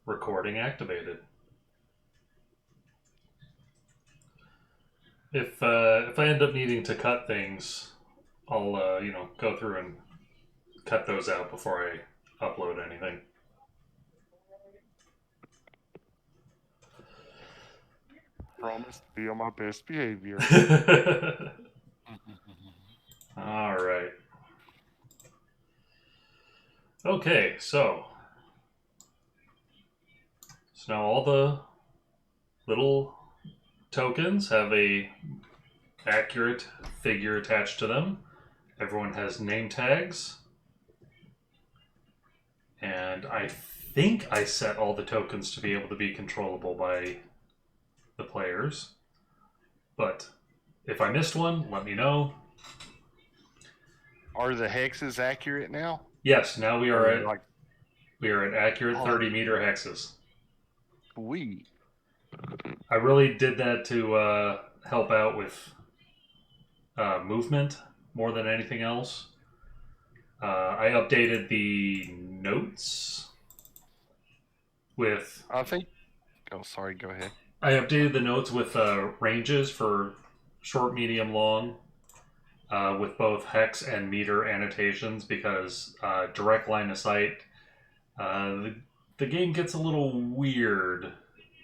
Recording activated. If I end up needing to cut things, I'll go through and cut those out before I upload anything. Promise to be on my best behavior. All right. Okay, so now all the little tokens have a accurate figure attached to them. Everyone has name tags. And I think I set all the tokens to be able to be controllable by the players. But if I missed one, let me know. Are the hexes accurate now? Yes, now we are at Like, accurate 30-meter hexes. sweet. I really did that to help out with movement more than anything else. I updated the notes with. I think. Oh, sorry. Go ahead. I updated the notes with ranges for short, medium, long, with both hex and meter annotations because direct line of sight, the game gets a little weird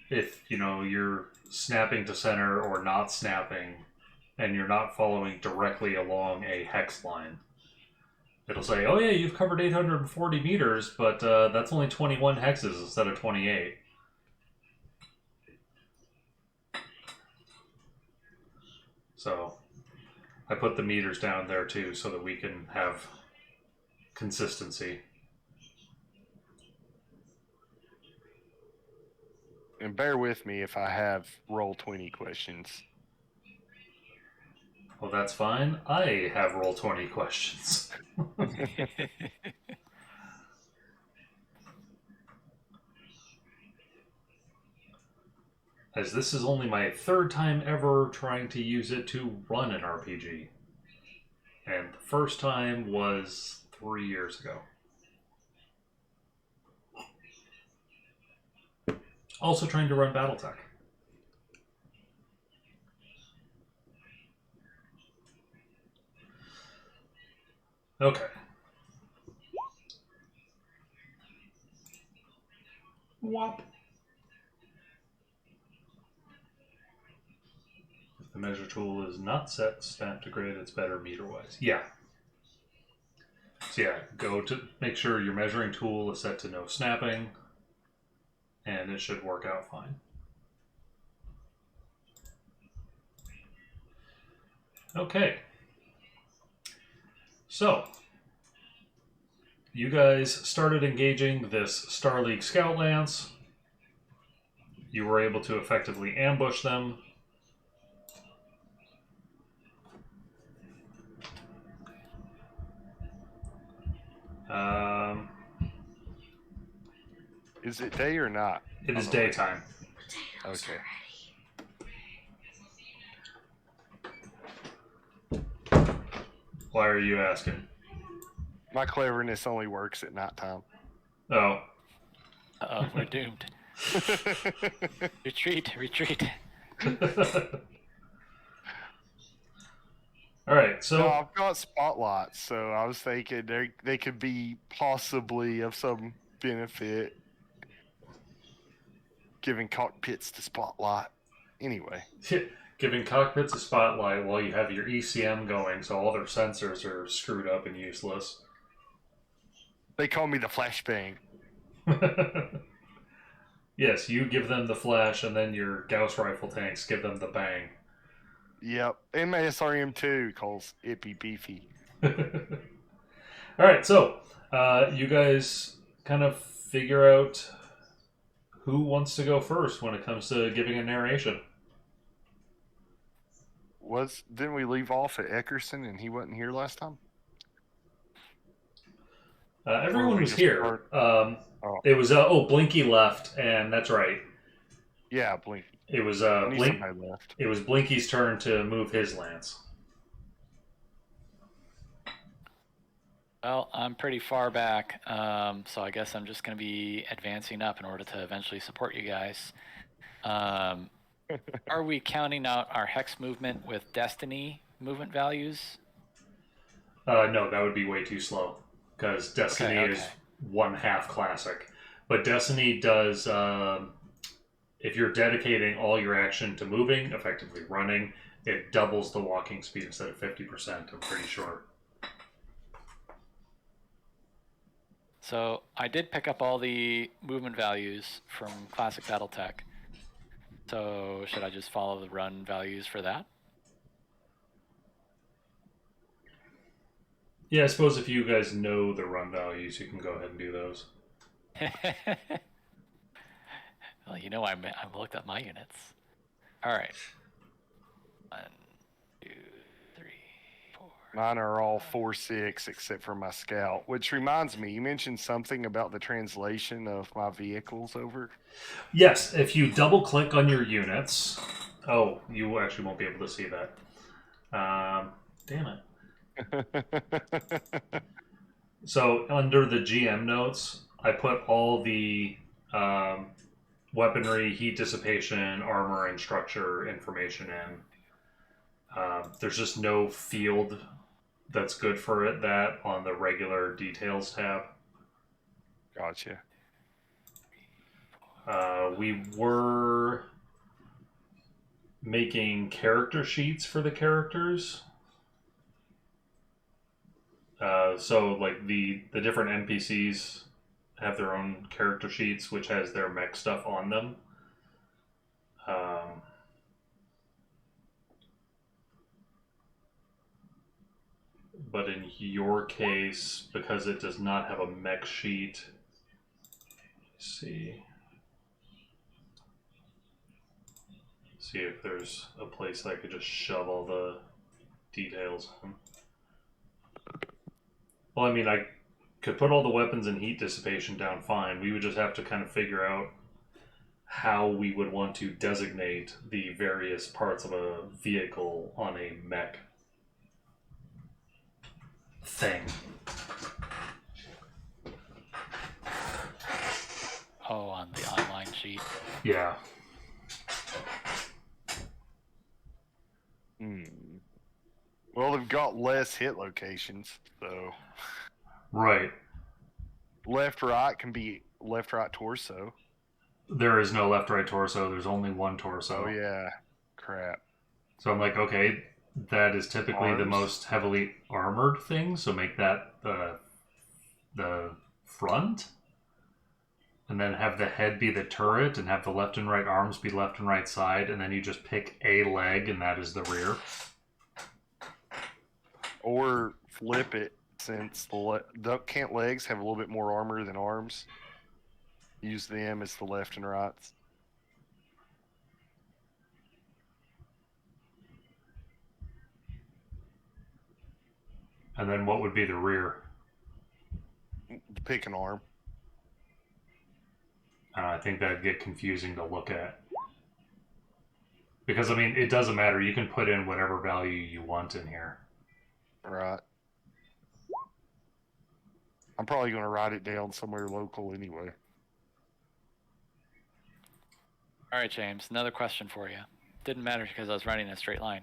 if you're snapping to center or not snapping, and you're not following directly along a hex line. It'll say, "Oh yeah, you've covered 840 meters, but that's only 21 hexes instead of 28." So I put the meters down there too so that we can have consistency. And bear with me if I have Roll20 questions. Well, that's fine. I have Roll20 questions. As this is only my third time ever trying to use it to run an RPG. And the first time was 3 years ago. Also trying to run Battletech. Okay. Whop. If the measure tool is not set snap to grid, it's better meter-wise. Yeah. So yeah, go to make sure your measuring tool is set to no snapping, and it should work out fine. Okay. So, you guys started engaging this Star League Scout Lance. You were able to effectively ambush them. Is it day or not? It is daytime. Okay. Why are you asking? My cleverness only works at nighttime. Oh. Uh-oh, we're doomed. Retreat. All right, so No, I've got spotlights, so I was thinking they could be possibly of some benefit, giving cockpits the spotlight. Anyway, giving cockpits a spotlight while you have your ECM going, so all their sensors are screwed up and useless. they call me the flashbang. Yes, you give them the flash, and then your Gauss rifle tanks give them the bang. Yep, and my SRM2 calls Ippy Beefy. All right, so you guys kind of figure out who wants to go first when it comes to giving a narration. Didn't we leave off at Eckerson and he wasn't here last time? Everyone was here. Oh. It was Blinky left, and that's right. Yeah, Blinky. It was left. It was Blinky's turn to move his lance. Well, I'm pretty far back, so I guess I'm just going to be advancing up in order to eventually support you guys. Are we counting out our hex movement with destiny movement values? No, that would be way too slow because Destiny Okay, is okay. 1/2 classic. But Destiny does, if you're dedicating all your action to moving, effectively running, it doubles the walking speed instead of 50%, I'm pretty sure. So I did pick up all the movement values from Classic BattleTech. So should I just follow the run values for that? Yeah, I suppose if you guys know the run values, you can go ahead and do those. Well, you know, I looked up my units. All right. 1, 2, 3, 4. Mine are all 4/6 except for my scout. Which reminds me, you mentioned something about the translation of my vehicles over. Yes, if you double click on your units. Oh, you actually won't be able to see that. Damn it. So under the GM notes, I put all the weaponry, heat dissipation, armor, and structure information in. There's just no field that's good for it. That on the regular details tab. Gotcha. We were making character sheets for the characters. So like the different NPCs have their own character sheets, which has their mech stuff on them. But in your case, because it does not have a mech sheet, let's see if there's a place I could just shove all the details in. Well, I mean, I could put all the weapons and heat dissipation down fine. We would just have to kind of figure out how we would want to designate the various parts of a vehicle on a mech thing. Oh, on the online sheet. Yeah. Well, they've got less hit locations, so Right. left right can be left right torso. There is no left right torso. There's only one torso. Oh yeah, crap. So I'm like, okay, that is typically the Arms? most heavily armored thing. So make that the front, and then have the head be the turret, and have the left and right arms be left and right side, and then you just pick a leg, and that is the rear. Or flip it, since can't legs have a little bit more armor than arms. Use them as the left and rights. And then what would be the rear? Pick an arm. I think that'd get confusing to look at. Because, I mean, it doesn't matter. You can put in whatever value you want in here. Right. I'm probably going to write it down somewhere local anyway. All right, James, another question for you. Didn't matter because I was running a straight line.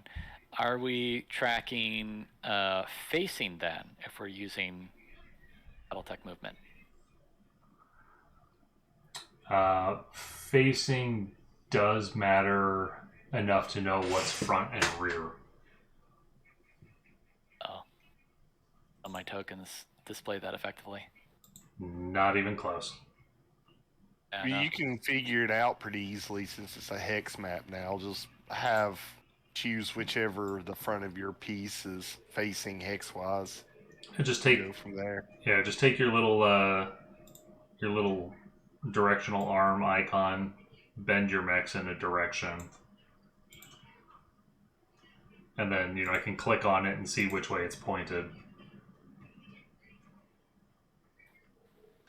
Are we tracking facing then if we're using BattleTech movement? Facing does matter enough to know what's front and rear. Oh. On my tokens display that effectively. Not even close. Yeah, no. You can figure it out pretty easily since it's a hex map now. Just choose whichever the front of your piece is facing hex wise. And just Go take from there. Yeah, just take your little directional arm icon, bend your mechs in a direction, and then I can click on it and see which way it's pointed.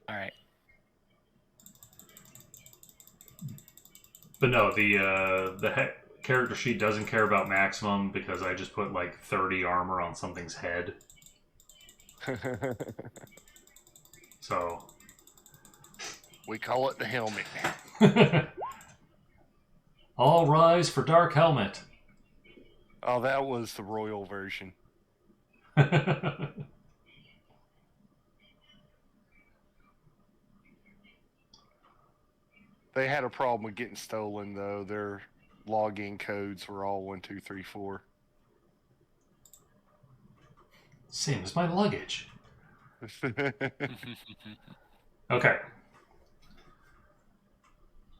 All right. But no, the character sheet doesn't care about maximum because I just put like 30 armor on something's head. So We call it the helmet. all rise for Dark Helmet. Oh, that was the royal version. They had a problem with getting stolen, though. Their login codes were all 1, 2, 3, 4. Same as my luggage. Okay.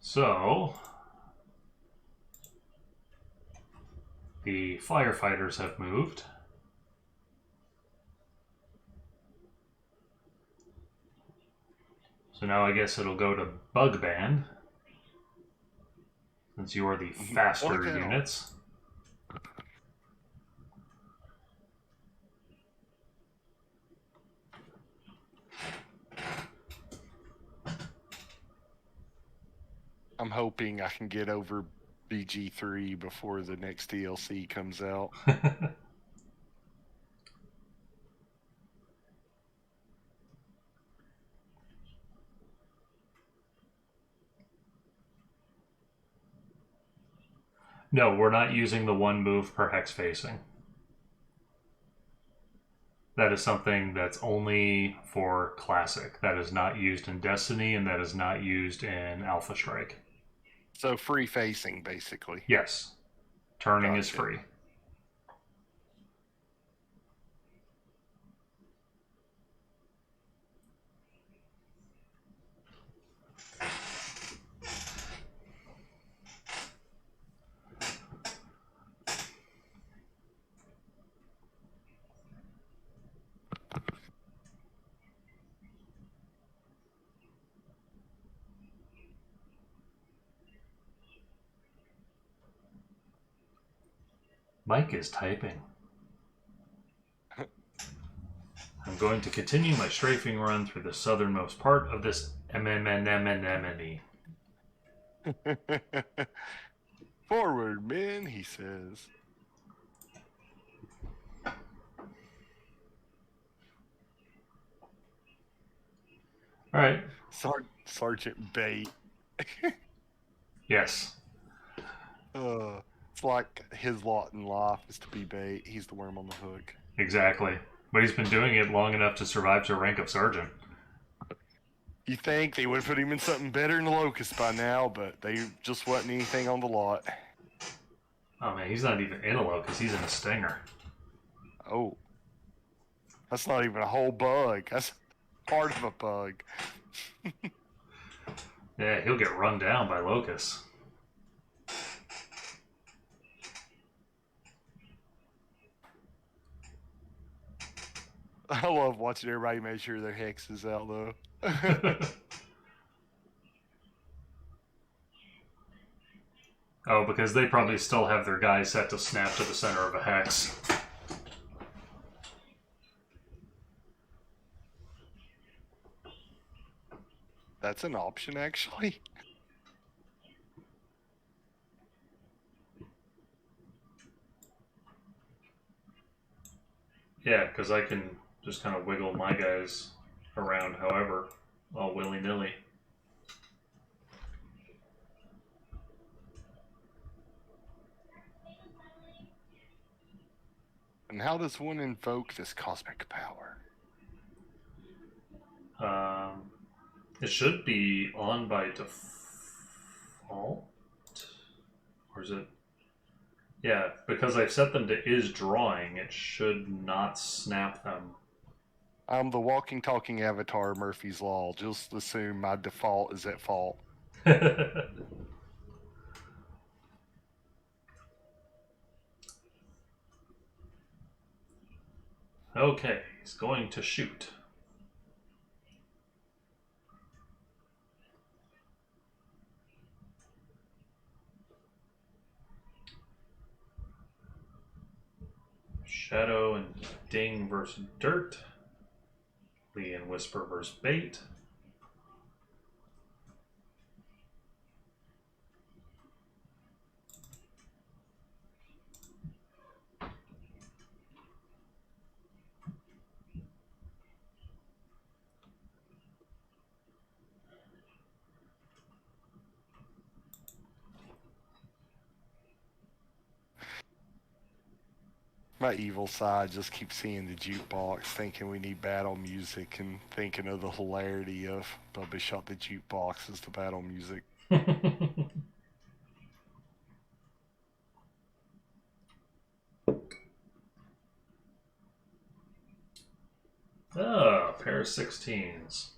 So the firefighters have moved. So now I guess it'll go to Bug Band, since you are the faster Look out. units. I'm hoping I can get over BG3 before the next DLC comes out. No, we're not using the one move per hex facing. That is something that's only for Classic. That is not used in Destiny, and that is not used in Alpha Strike. So free facing, basically. Yes. Turning is Gotcha. free. Mike is typing. I'm going to continue my strafing run through the southernmost part of this MMNMNMNE. Forward, men, he says. All right. Sergeant Bait. Yes. It's like his lot in life is to be bait. He's the worm on the hook. Exactly. But he's been doing it long enough to survive to a rank of sergeant. You think they would have put him in something better than the Locust by now, but they just wasn't anything on the lot. Oh man, he's not even in a locust, he's in a stinger. Oh. That's not even a whole bug. That's part of a bug. Yeah, he'll get run down by locusts. I love watching everybody make sure their hex is out, though. Oh, because they probably still have their guys set to snap to the center of a hex. That's an option, actually. Yeah, because I can just kind of wiggle my guys around however, all willy-nilly. And how does one invoke this cosmic power? It should be on by default. Or is it? Yeah, because I've set them to is drawing, it should not snap them. I'm the walking, talking avatar of Murphy's Law. Just assume my default is at fault. Okay, he's going to shoot. Shadow and Ding versus Dirt. Lee and Whisper versus Bait. My evil side just keeps seeing the jukebox, thinking we need battle music, and thinking of the hilarity of Bubba shot the jukebox as the battle music. Oh, pair of 16s.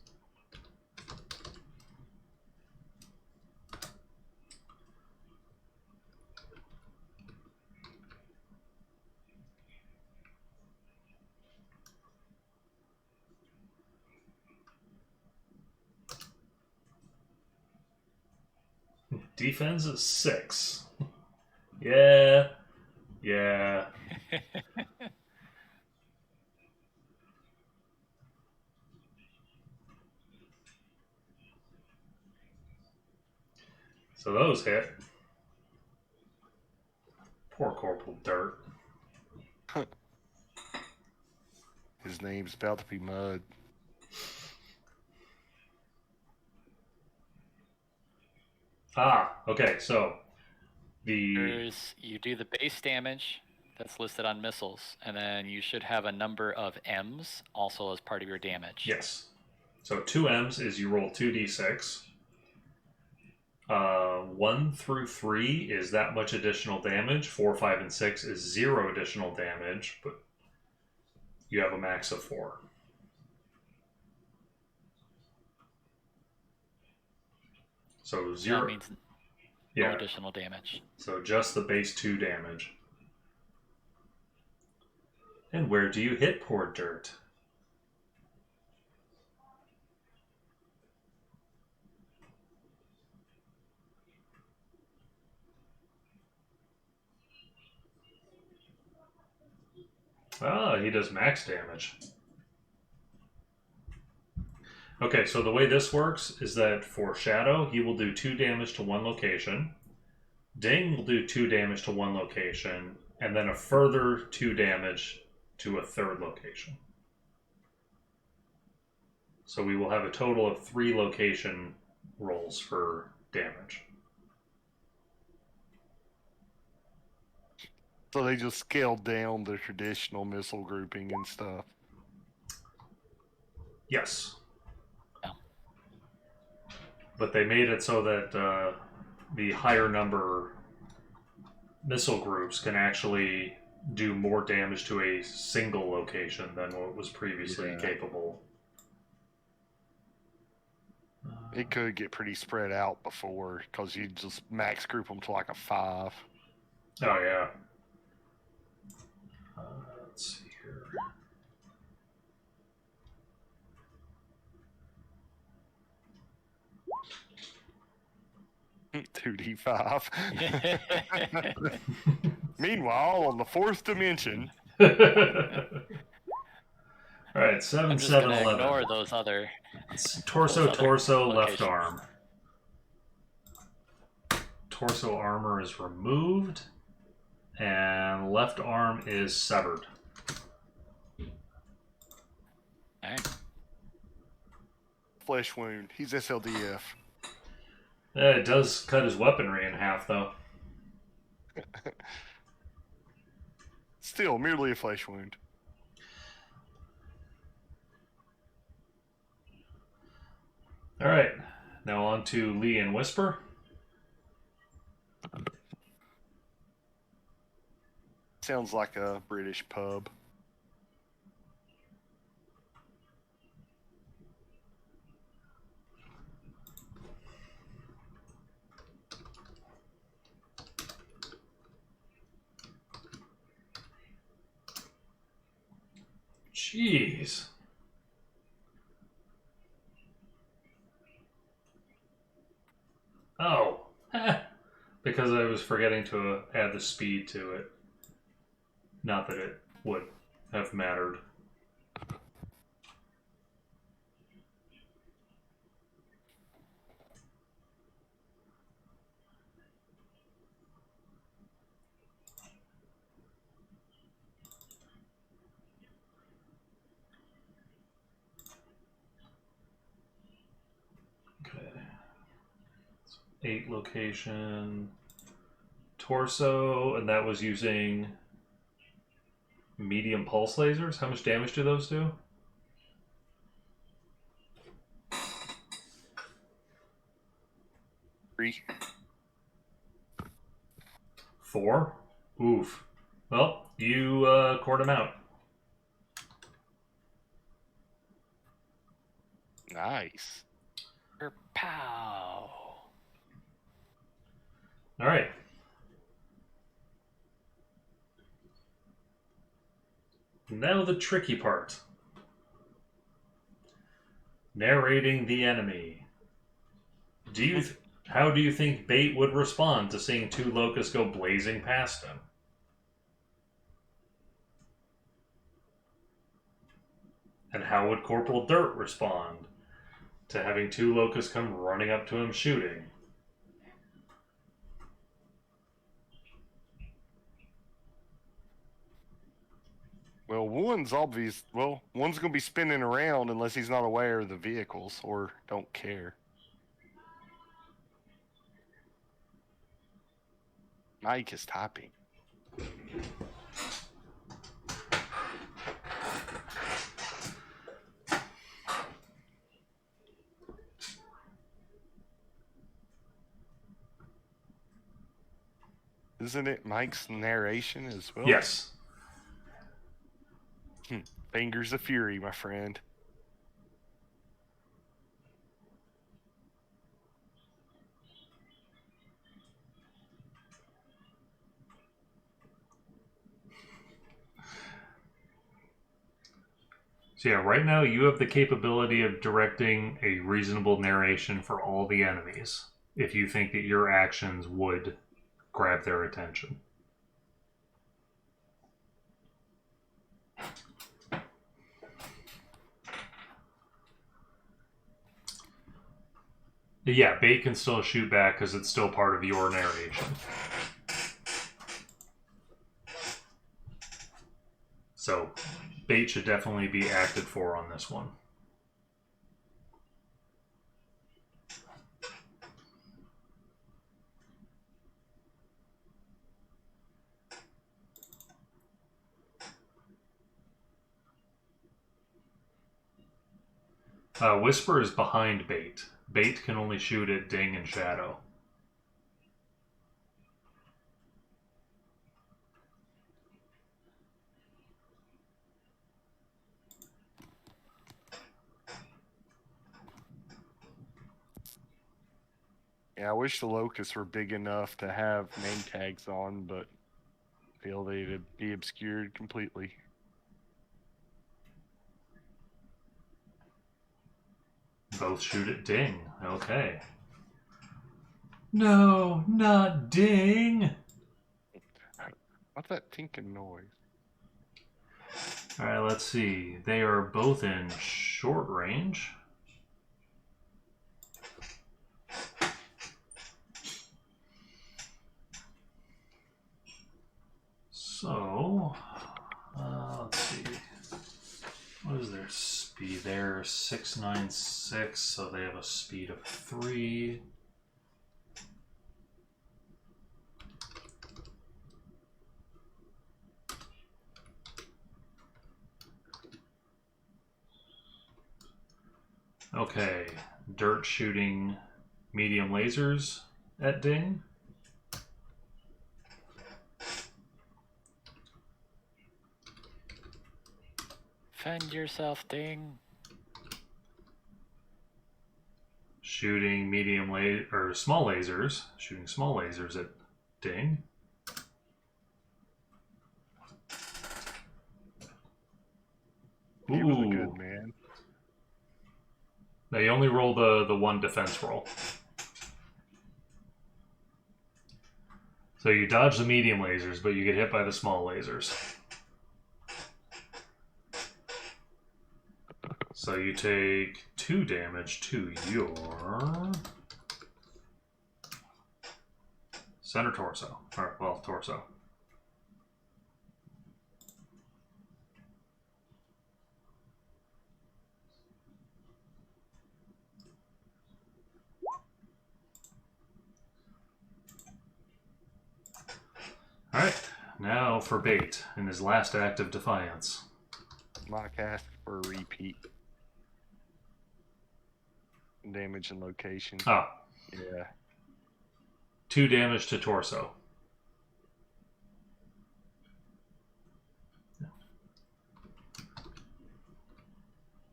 Defense is 6. Yeah. Yeah. So those hit. Poor Corporal Dirt. His name's about to be Mud. Okay, so You do the base damage that's listed on missiles, and then you should have a number of M's also as part of your damage. Yes. So 2 M's is you roll 2d6. 1 through 3 is that much additional damage. 4, 5, and 6 is 0 additional damage, but you have a max of 4. So 0 That means no additional damage. So just the base 2 damage. And where do you hit poor Dirt? He does max damage. Okay, so the way this works is that for Shadow, he will do 2 damage to one location. Ding will do 2 damage to one location, and then a further 2 damage to a third location. So we will have a total of 3 location rolls for damage. So they just scaled down the traditional missile grouping and stuff. Yes. Oh. But they made it so that the higher number missile groups can actually do more damage to a single location than what was previously capable. It could get pretty spread out before, because you just max group them to like a 5. Oh, yeah. Let's see here. $2d5. Meanwhile, on the 4th dimension. All right, 7, I'm just 7, gonna 11. ignore those other. Torso, those other torso, left locations. arm. Torso armor is removed, and left arm is severed. All right. Flesh wound. He's SLDF. It does cut his weaponry in half, though. Still, merely a flesh wound. All right, now on to Lee and Whisper. Sounds like a British pub. Jeez. Oh, because I was forgetting to add the speed to it. Not that it would have mattered. Okay. 8 location torso, and that was using medium pulse lasers. How much damage do those do? Three. 4? Oof. Well, you court him out. Nice. Pow. All right. Now the tricky part. Narrating the enemy. How do you think Bait would respond to seeing 2 locusts go blazing past him? And how would Corporal Dirt respond to having 2 locusts come running up to him shooting? Well, one's obvious. Well, one's going to be spinning around unless he's not aware of the vehicles or don't care. Mike is typing. Isn't it Mike's narration as well? Yes. Fingers of fury, my friend. So yeah, right now you have the capability of directing a reasonable narration for all the enemies if you think that your actions would grab their attention. Yeah, Bait can still shoot back because it's still part of your narration. So, Bait should definitely be acted for on this one. Whisper is behind Bait. Bait can only shoot at Ding and Shadow. Yeah, I wish the locusts were big enough to have name tags on, but feel they'd be obscured completely. Both shoot at Ding. Okay. No, not Ding! What's that tinking noise? Alright, let's see. They are both in short range. So, let's see. What is their speed? They're 696, so they have a speed of 3. Okay, Dirt shooting medium lasers at Ding. Defend yourself, Ding. Shooting small lasers. Shooting small lasers at Ding. He was a good man. Now you only roll the one defense roll. So you dodge the medium lasers, but you get hit by the small lasers. So you take 2 damage to your center torso. Or, well, torso. Alright, now out for bait in his last act of defiance. My cast for a repeat. Damage and location. Oh, Yeah. 2 damage to torso.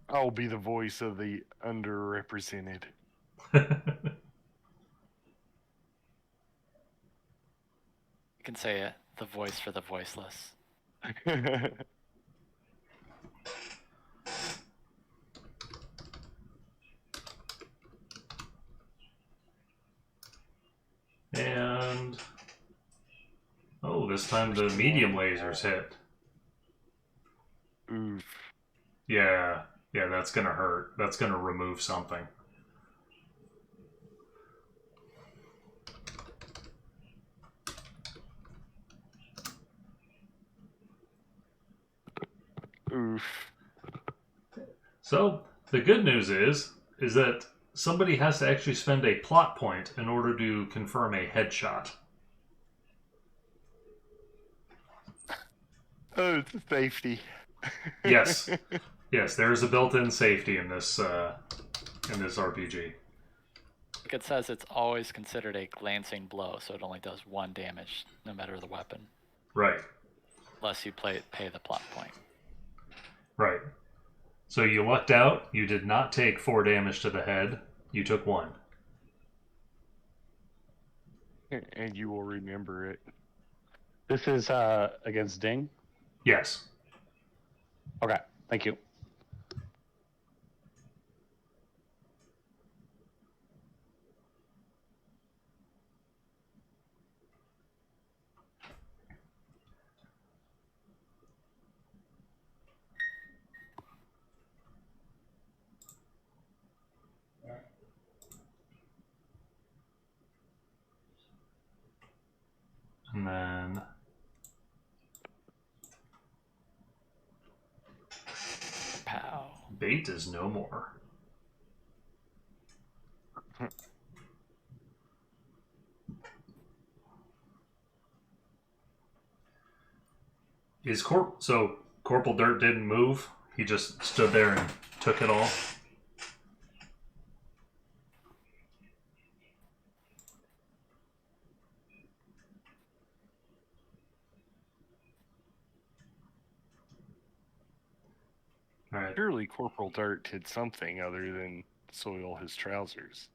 I'll be the voice of the underrepresented. You can say it. The voice for the voiceless. And oh, this time the medium lasers hit. Oof. Yeah, that's gonna hurt. That's gonna remove something. Oof. So the good news is that somebody has to actually spend a plot point in order to confirm a headshot. Oh, it's a safety. Yes, yes, there is a built-in safety in this RPG. Like it says, it's always considered a glancing blow, so it only does 1 damage, no matter the weapon. Right, Unless you pay the plot point. right. So you lucked out. You did not take 4 damage to the head. You took 1. And you will remember it. This is against Ding? Yes. Okay, thank you. And then Pow. bait is no more. So Corporal Dirt didn't move. He just stood there and took it all. All right. Surely Corporal Dirt did something other than soil his trousers.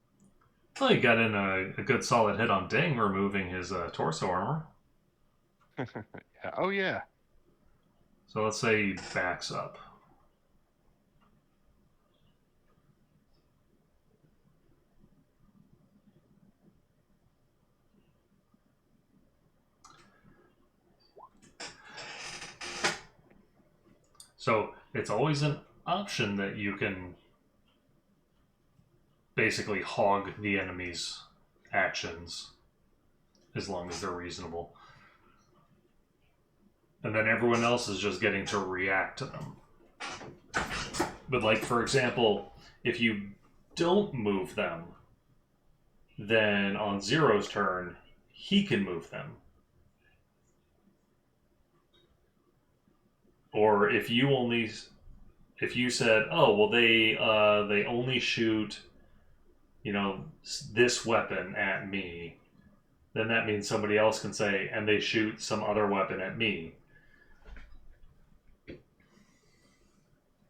Well, he got in a good solid hit on Ding, removing his torso armor. Yeah. Oh, yeah. So let's say he backs up. So it's always an option that you can basically hog the enemy's actions as long as they're reasonable. And then everyone else is just getting to react to them. But like, for example, if you don't move them, then on Zero's turn, he can move them. Or if you said, oh, well, they only shoot, this weapon at me, then that means somebody else can say, and they shoot some other weapon at me.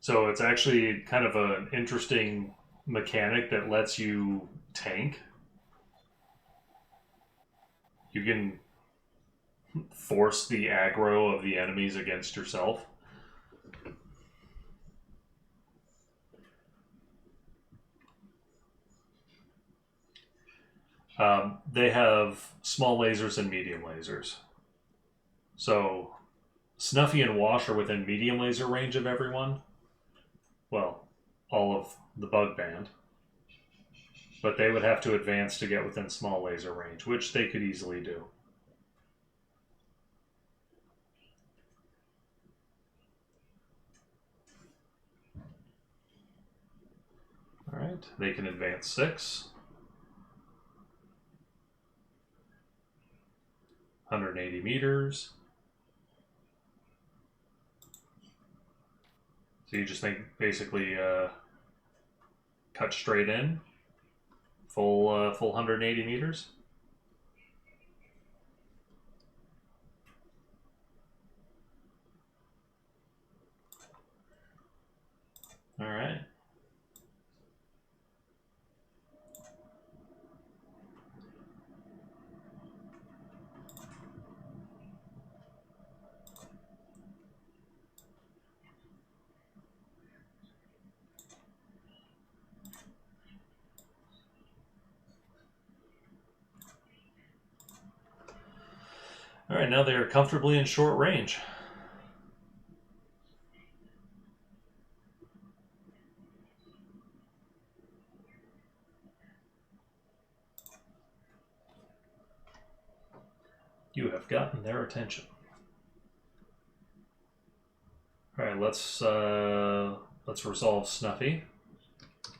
So it's actually kind of an interesting mechanic that lets you tank. You can force the aggro of the enemies against yourself. They have small lasers and medium lasers. So Snuffy and Wash are within medium laser range of everyone. Well, all of the bug band. But they would have to advance to get within small laser range, which they could easily do. Alright, they can advance 6. 180 meters. So you just basically cut straight in, full 180 meters. All right. All right, now they are comfortably in short range. You have gotten their attention. All right, let's resolve Snuffy.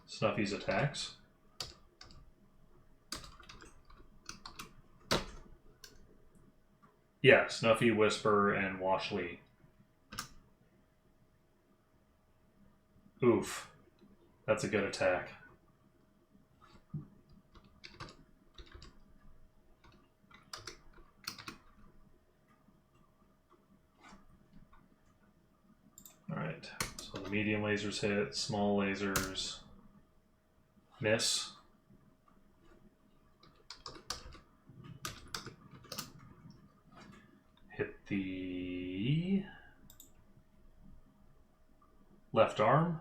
Snuffy's attacks. Yeah, Snuffy, Whisper, and Washley. Oof. That's a good attack. Alright, so the medium lasers hit, small lasers miss. Hit the left arm.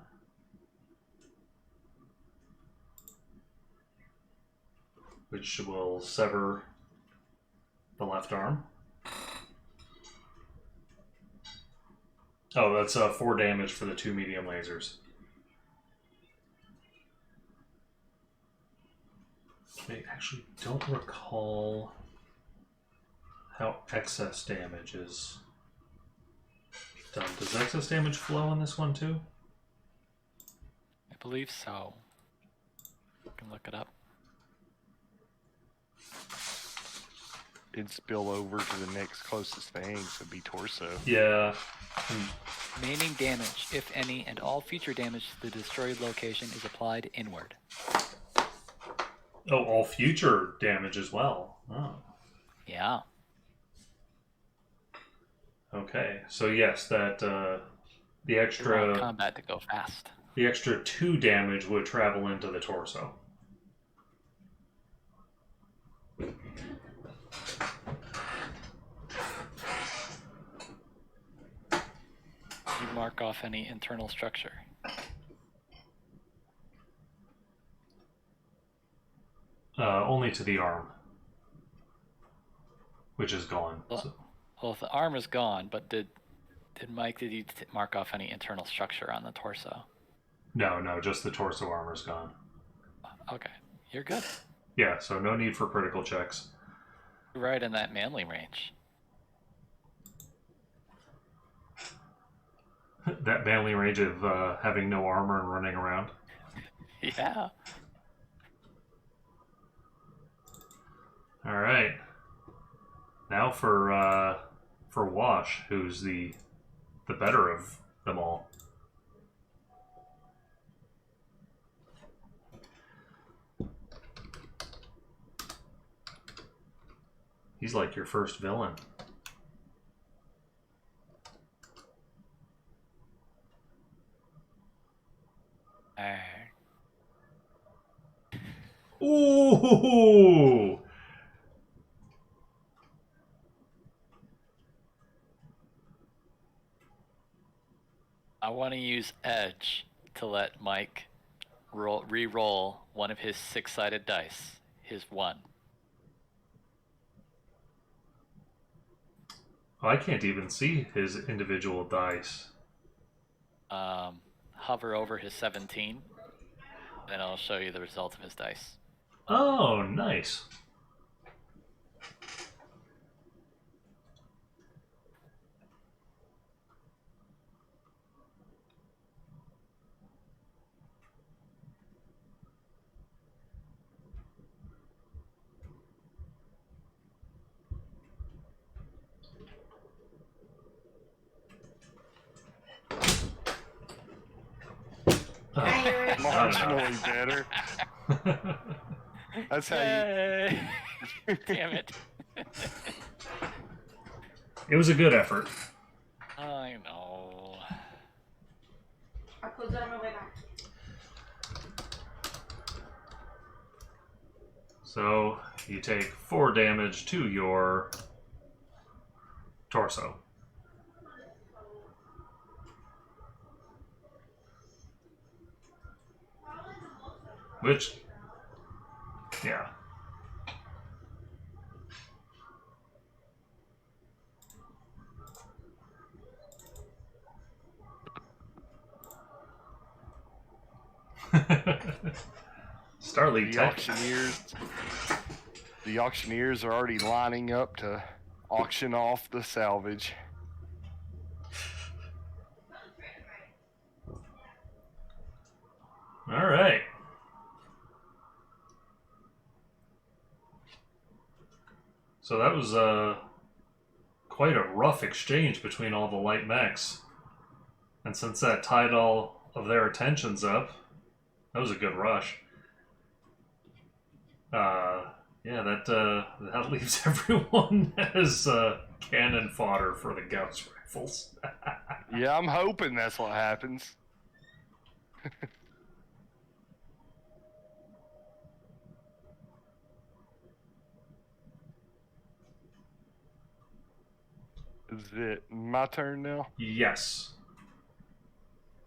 Which will sever the left arm. Oh, that's 4 damage for the 2 medium lasers. I actually don't recall how excess damage is done. Does excess damage flow in this one too? I believe so. You can look it up. It'd spill over to the next closest thing, so it'd be torso. Yeah. Remaining damage, if any, and all future damage to the destroyed location is applied inward. Oh, all future damage as well. Oh. Yeah. Okay. So yes, that the You're on extra combat to go fast. the extra 2 damage would travel into the torso. You mark off any internal structure. Only to the arm, which is gone. Well, So- well, if the arm is gone, but did you mark off any internal structure on the torso? No, just the torso armor's gone. Okay, you're good. Yeah, so no need for critical checks. You're right in that manly range. That manly range of having no armor and running around. Yeah. All right. Now for Wash, who's the better of them all. He's like your first villain. Ooh! I want to use Edge to let Mike re-roll one of his 6-sided dice. His 1. Oh, I can't even see his individual dice. Hover over his 17, then I'll show you the result of his dice. Oh, nice. Marginally better. That's how Yay! Damn it. It was a good effort. I know. I'll close it on my way back. So you take 4 damage to your torso. Which, yeah. Starleague Tech. The auctioneers are already lining up to auction off the salvage. All right. So that was quite a rough exchange between all the light mechs. And since that tied all of their attentions up, that was a good rush. Yeah, that leaves everyone as cannon fodder for the Gauss rifles. Yeah, I'm hoping that's what happens. Is it my turn now? Yes.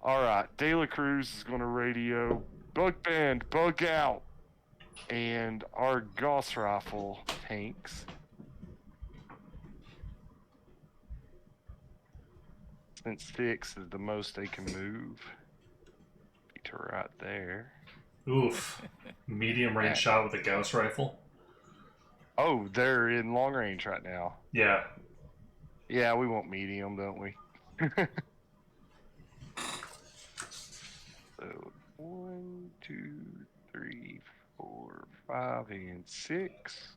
All right, De La Cruz is going to radio, bug band, bug out. And our Gauss rifle tanks, since 6 is the most they can move, to right there. Oof. Medium range shot with a Gauss rifle. Oh, they're in long range right now. Yeah. Yeah, we want medium, don't we? So 1, 2, 3, 4, 5, and 6.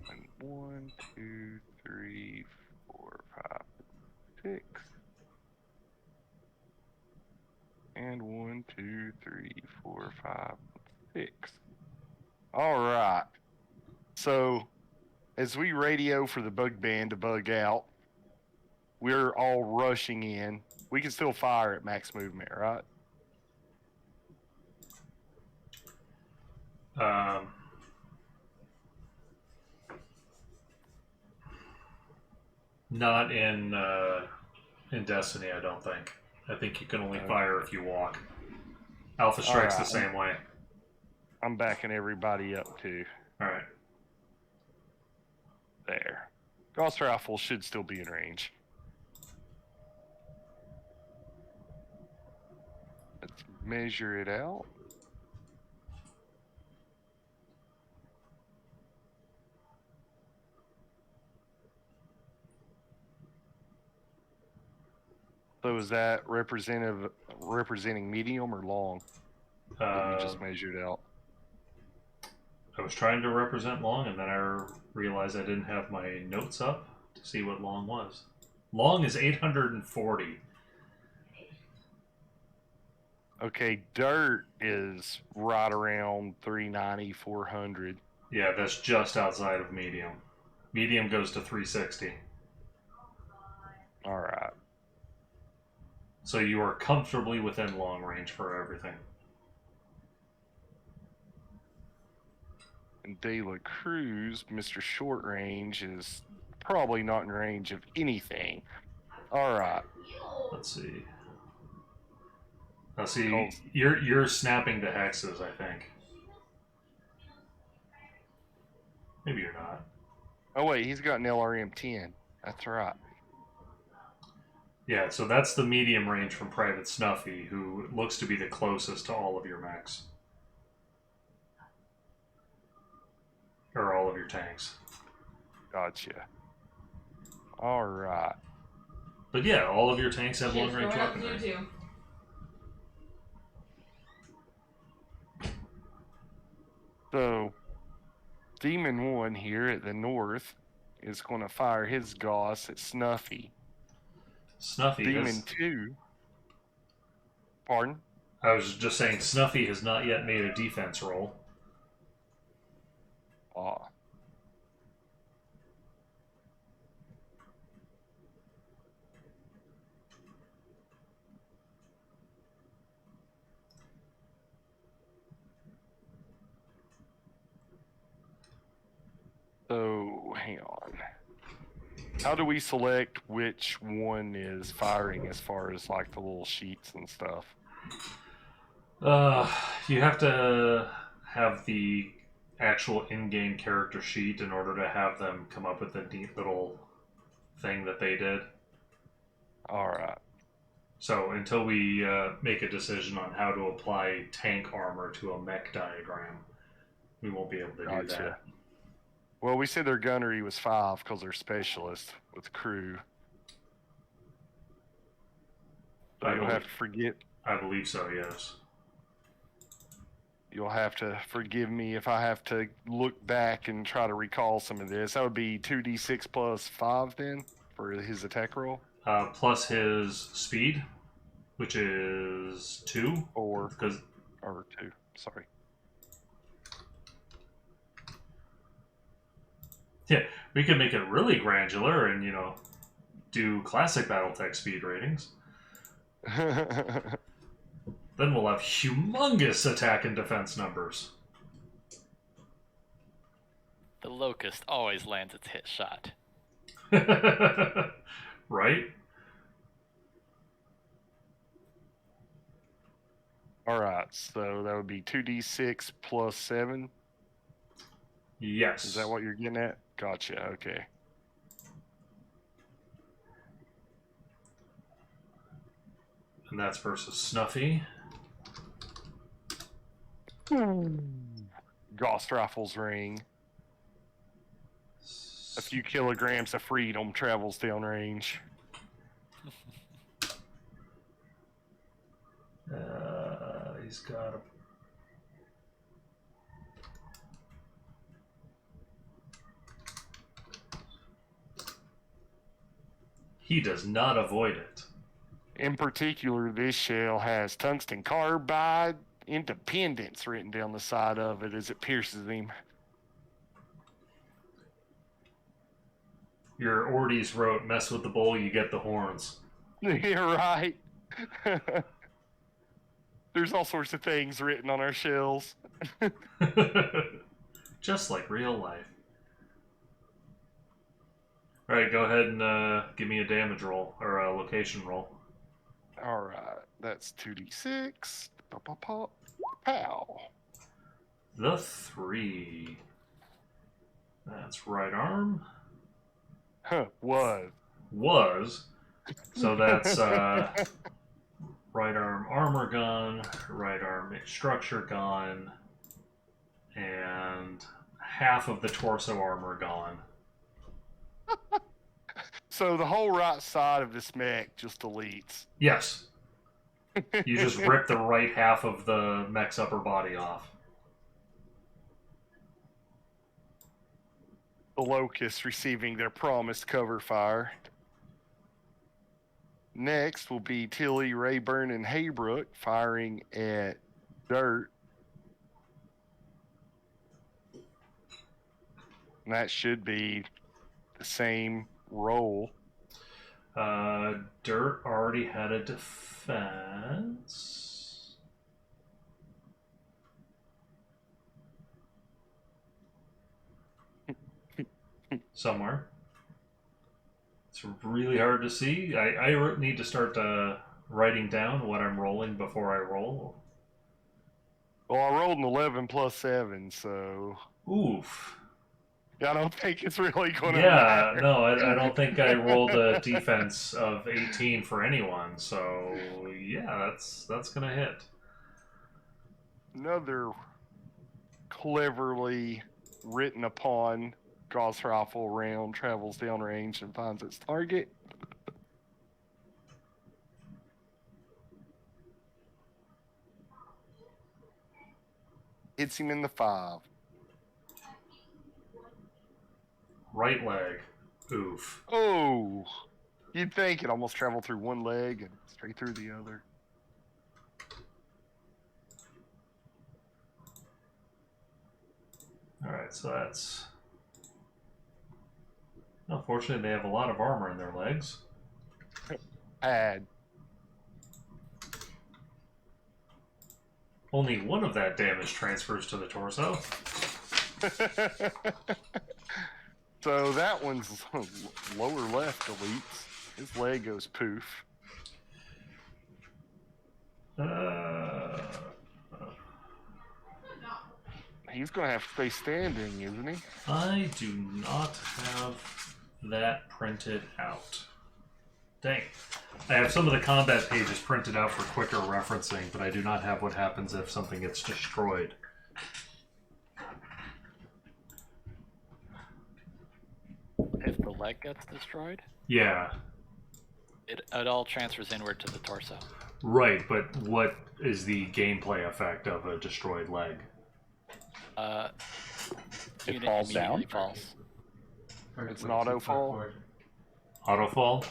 And 1, 2, 3, 4, 5, 6. And 1, 2, 3, 4, 5, 6. All right. So, as we radio for the bug band to bug out, we're all rushing in. We can still fire at max movement, right? Not in Destiny, I don't think. I think you can only fire if you walk. Alpha Strike's the same way. I'm backing everybody up too. All right. There. Gauss rifle should still be in range. Let's measure it out. So is that representing medium or long? That you just measured out. I was trying to represent long, and then I realized I didn't have my notes up to see what long was. Long is 840. Okay, dirt is right around 390, 400. Yeah, that's just outside of medium. Medium goes to 360. All right. So you are comfortably within long range for everything. And De La Cruz, Mr. Short Range, is probably not in range of anything. All right. Let's see. Now see, you're snapping to hexes, I think. Maybe you're not. Oh wait, he's got an LRM 10. That's right. Yeah, so that's the medium range from Private Snuffy, who looks to be the closest to all of your mechs. Or all of your tanks. Gotcha. All right. But yeah, all of your tanks have long range weaponry. So, Demon 1 here at the north is going to fire his Gauss at Snuffy. Snuffy Demon has. 2. Pardon? I was just saying, Snuffy has not yet made a defense roll. Ah. So, hang on. How do we select which one is firing as far as like the little sheets and stuff? You have to have the actual in-game character sheet in order to have them come up with a neat little thing that they did. All right. So until we make a decision on how to apply tank armor to a mech diagram, we won't be able to do Gotcha. that. Well, we said their gunnery was 5 because they're specialists with crew. So I you'll believe- have to forget. I believe so, yes. You'll have to forgive me if I have to look back and try to recall some of this. That would be 2d6 plus 5 then for his attack roll. Plus his speed, which is 2. Or Because 2. Sorry. yeah, we could make it really granular and do classic BattleTech speed ratings. Then we'll have humongous attack and defense numbers. The Locust always lands its hit shot. Right? All right, so that would be 2d6 plus 7. Yes. Is that what you're getting at? Gotcha, okay. And that's versus Snuffy. Gauss rifles ring. A few kilograms of freedom travels downrange. He's got a... He does not avoid it. In particular, this shell has tungsten carbide independence written down the side of it as it pierces him. Your Ordies wrote, mess with the bull, you get the horns. You're right. There's all sorts of things written on our shells. Just like real life. Alright, go ahead and give me a damage roll, or a location roll. All right, that's 2d6. Pow. The 3. That's right arm. Huh, was. Was. So that's right arm armor gun, right arm structure gun, and half of the torso armor gone. So the whole right side of this mech just deletes. Yes. You just rip the right half of the mech's upper body off. The Locusts receiving their promised cover fire. Next will be Tilly, Rayburn, and Haybrook firing at Dirt. And that should be the same roll. Dirt already had a defense. Somewhere. It's really hard to see. I need to start writing down what I'm rolling before I roll. Well, I rolled an 11 plus 7, so Oof. I don't think it's really going to Yeah, matter. no, I don't think I rolled a defense of 18 for anyone. So yeah, that's gonna hit. Another cleverly written upon Gauss rifle round travels downrange and finds its target. Hits him in the 5. Right leg. Oof. Oh, You'd think it almost traveled through one leg and straight through the other. Alright, so that's... Unfortunately, they have a lot of armor in their legs. Add. Only one of that damage transfers to the torso. So that one's lower left deletes. His leg goes poof. He's going to have to stay standing, isn't he? I do not have that printed out. Dang. I have some of the combat pages printed out for quicker referencing, but I do not have what happens if something gets destroyed. If the leg gets destroyed, Yeah. it all transfers inward to the torso. Right, but what is the gameplay effect of a destroyed leg? It Unit falls down? immediately falls. It's an auto fall. Auto fall?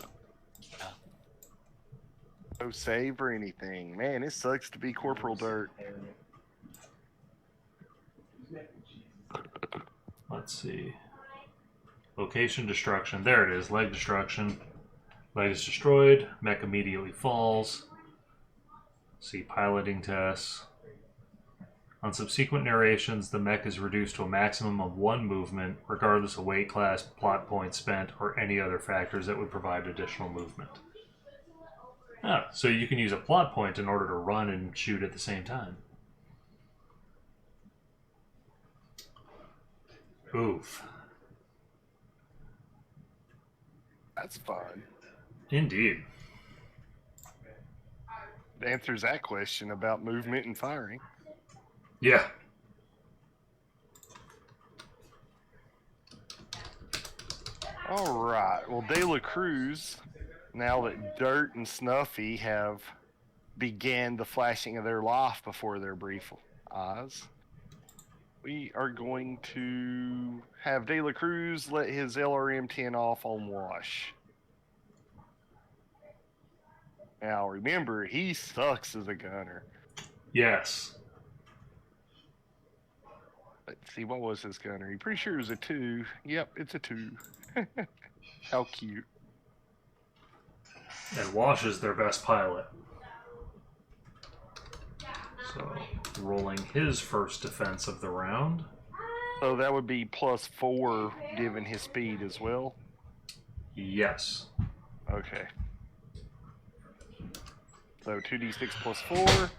No save or anything. Man, it sucks to be Corporal Dirt. Let's see. Location destruction. There it is. Leg destruction. Leg is destroyed. Mech immediately falls. See piloting tests. On subsequent narrations, the mech is reduced to a maximum of 1 movement, regardless of weight class, plot points spent, or any other factors that would provide additional movement. Ah, so you can use a plot point in order to run and shoot at the same time. Oof. That's fun. Indeed. It answers that question about movement and firing. Yeah. All right. Well, De La Cruz, now that Dirt and Snuffy have began the flashing of their life before their brief eyes, we are going to have De La Cruz let his LRM-10 off on Wash. Now, remember, he sucks as a gunner. Yes. Let's see, what was his gunner? I'm pretty sure it was a 2. Yep, it's a 2. How cute. And Wash is their best pilot. So, rolling his first defense of the round. So that would be +4 given his speed as well? Yes. Okay. So 2d6 plus 4.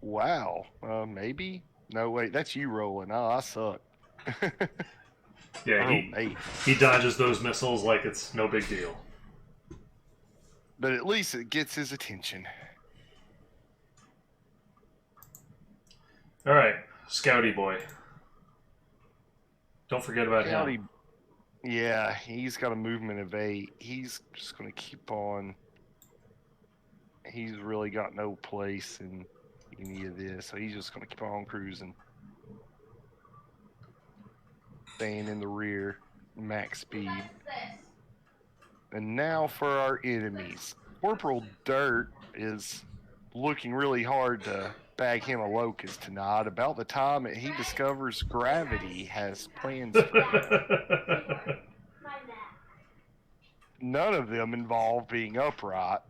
Wow. Maybe? No, wait, that's you rolling. Oh, I suck. Yeah, he dodges those missiles like it's no big deal. But at least it gets his attention. Alright, Scouty boy. Don't forget about him. Yeah, he's got a movement of 8. He's just going to keep on. He's really got no place in any of this, so he's just going to keep on cruising. Staying in the rear, max speed. And now for our enemies. Corporal Dirt is looking really hard to bag him a locust tonight. About the time that he discovers gravity has plans for him. None of them involve being upright.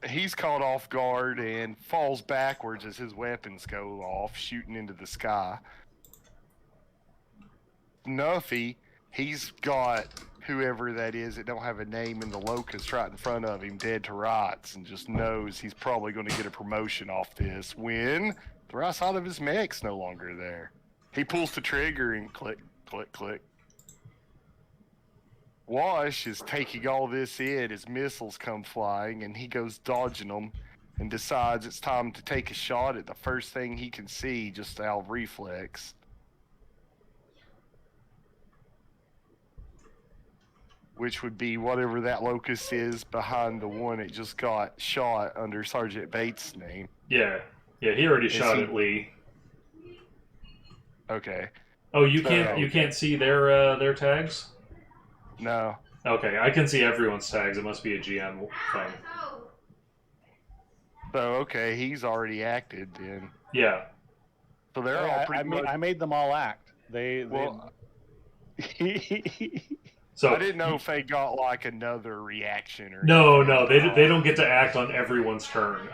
He's caught off guard and falls backwards as his weapons go off, shooting into the sky. Nuffy, he's got whoever that is that don't have a name in the locust right in front of him, dead to rights, and just knows he's probably going to get a promotion off this when the right side of his mech's no longer there. He pulls the trigger and click, click, click. Wash is taking all this in as missiles come flying, and he goes dodging them and decides it's time to take a shot at the first thing he can see just out of reflex. Which would be whatever that locust is behind the one that just got shot under Sergeant Bates' name. Yeah, he already shot at Lee. Okay. Oh, you can't see their tags? No. Okay, I can see everyone's tags. It must be a GM thing. So okay, he's already acted then. Yeah. So they're all pretty much. I made them all act. Well, So I didn't know if they got like another reaction or. no, anything. they don't get to act on everyone's turn.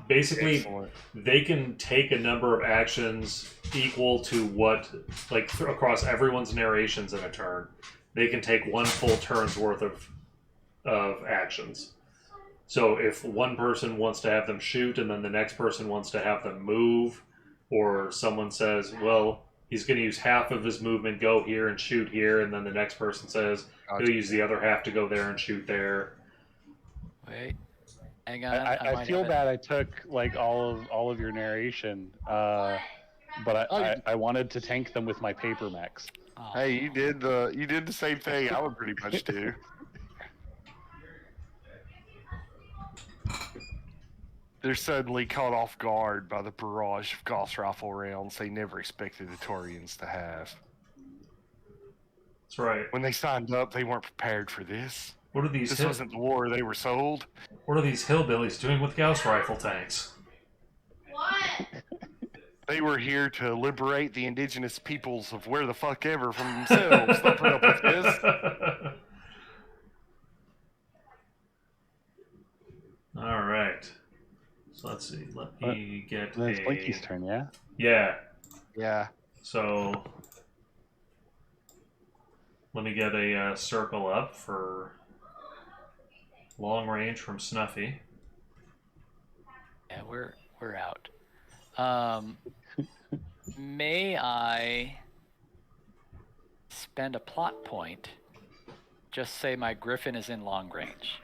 Basically, Excellent. they can take a number of actions equal to what, like across everyone's narrations in a turn, they can take one full turn's worth of actions. So if one person wants to have them shoot, and then the next person wants to have them move, or someone says, well, he's going to use half of his movement, go here and shoot here, and then the next person says he'll use the other half to go there and shoot there. Wait, hang on. I feel bad I took like all of your narration, but I wanted to tank them with my paper mechs. Oh. Hey, you did the same thing. I would pretty much do. They're suddenly caught off guard by the barrage of Gauss rifle rounds they never expected the Turians to have. That's right. When they signed up, they weren't prepared for this. What are these? This wasn't the war they were sold. What are these hillbillies doing with Gauss rifle tanks? What? They were here to liberate the indigenous peoples of where the fuck ever from themselves. Don't put up with this. All right. So let's see. Let me get Then it's Blinky's turn, yeah? Yeah. Yeah. So let me get a circle up for long range from Snuffy. Yeah, we're out. May I spend a plot point? Just say my Griffin is in long range.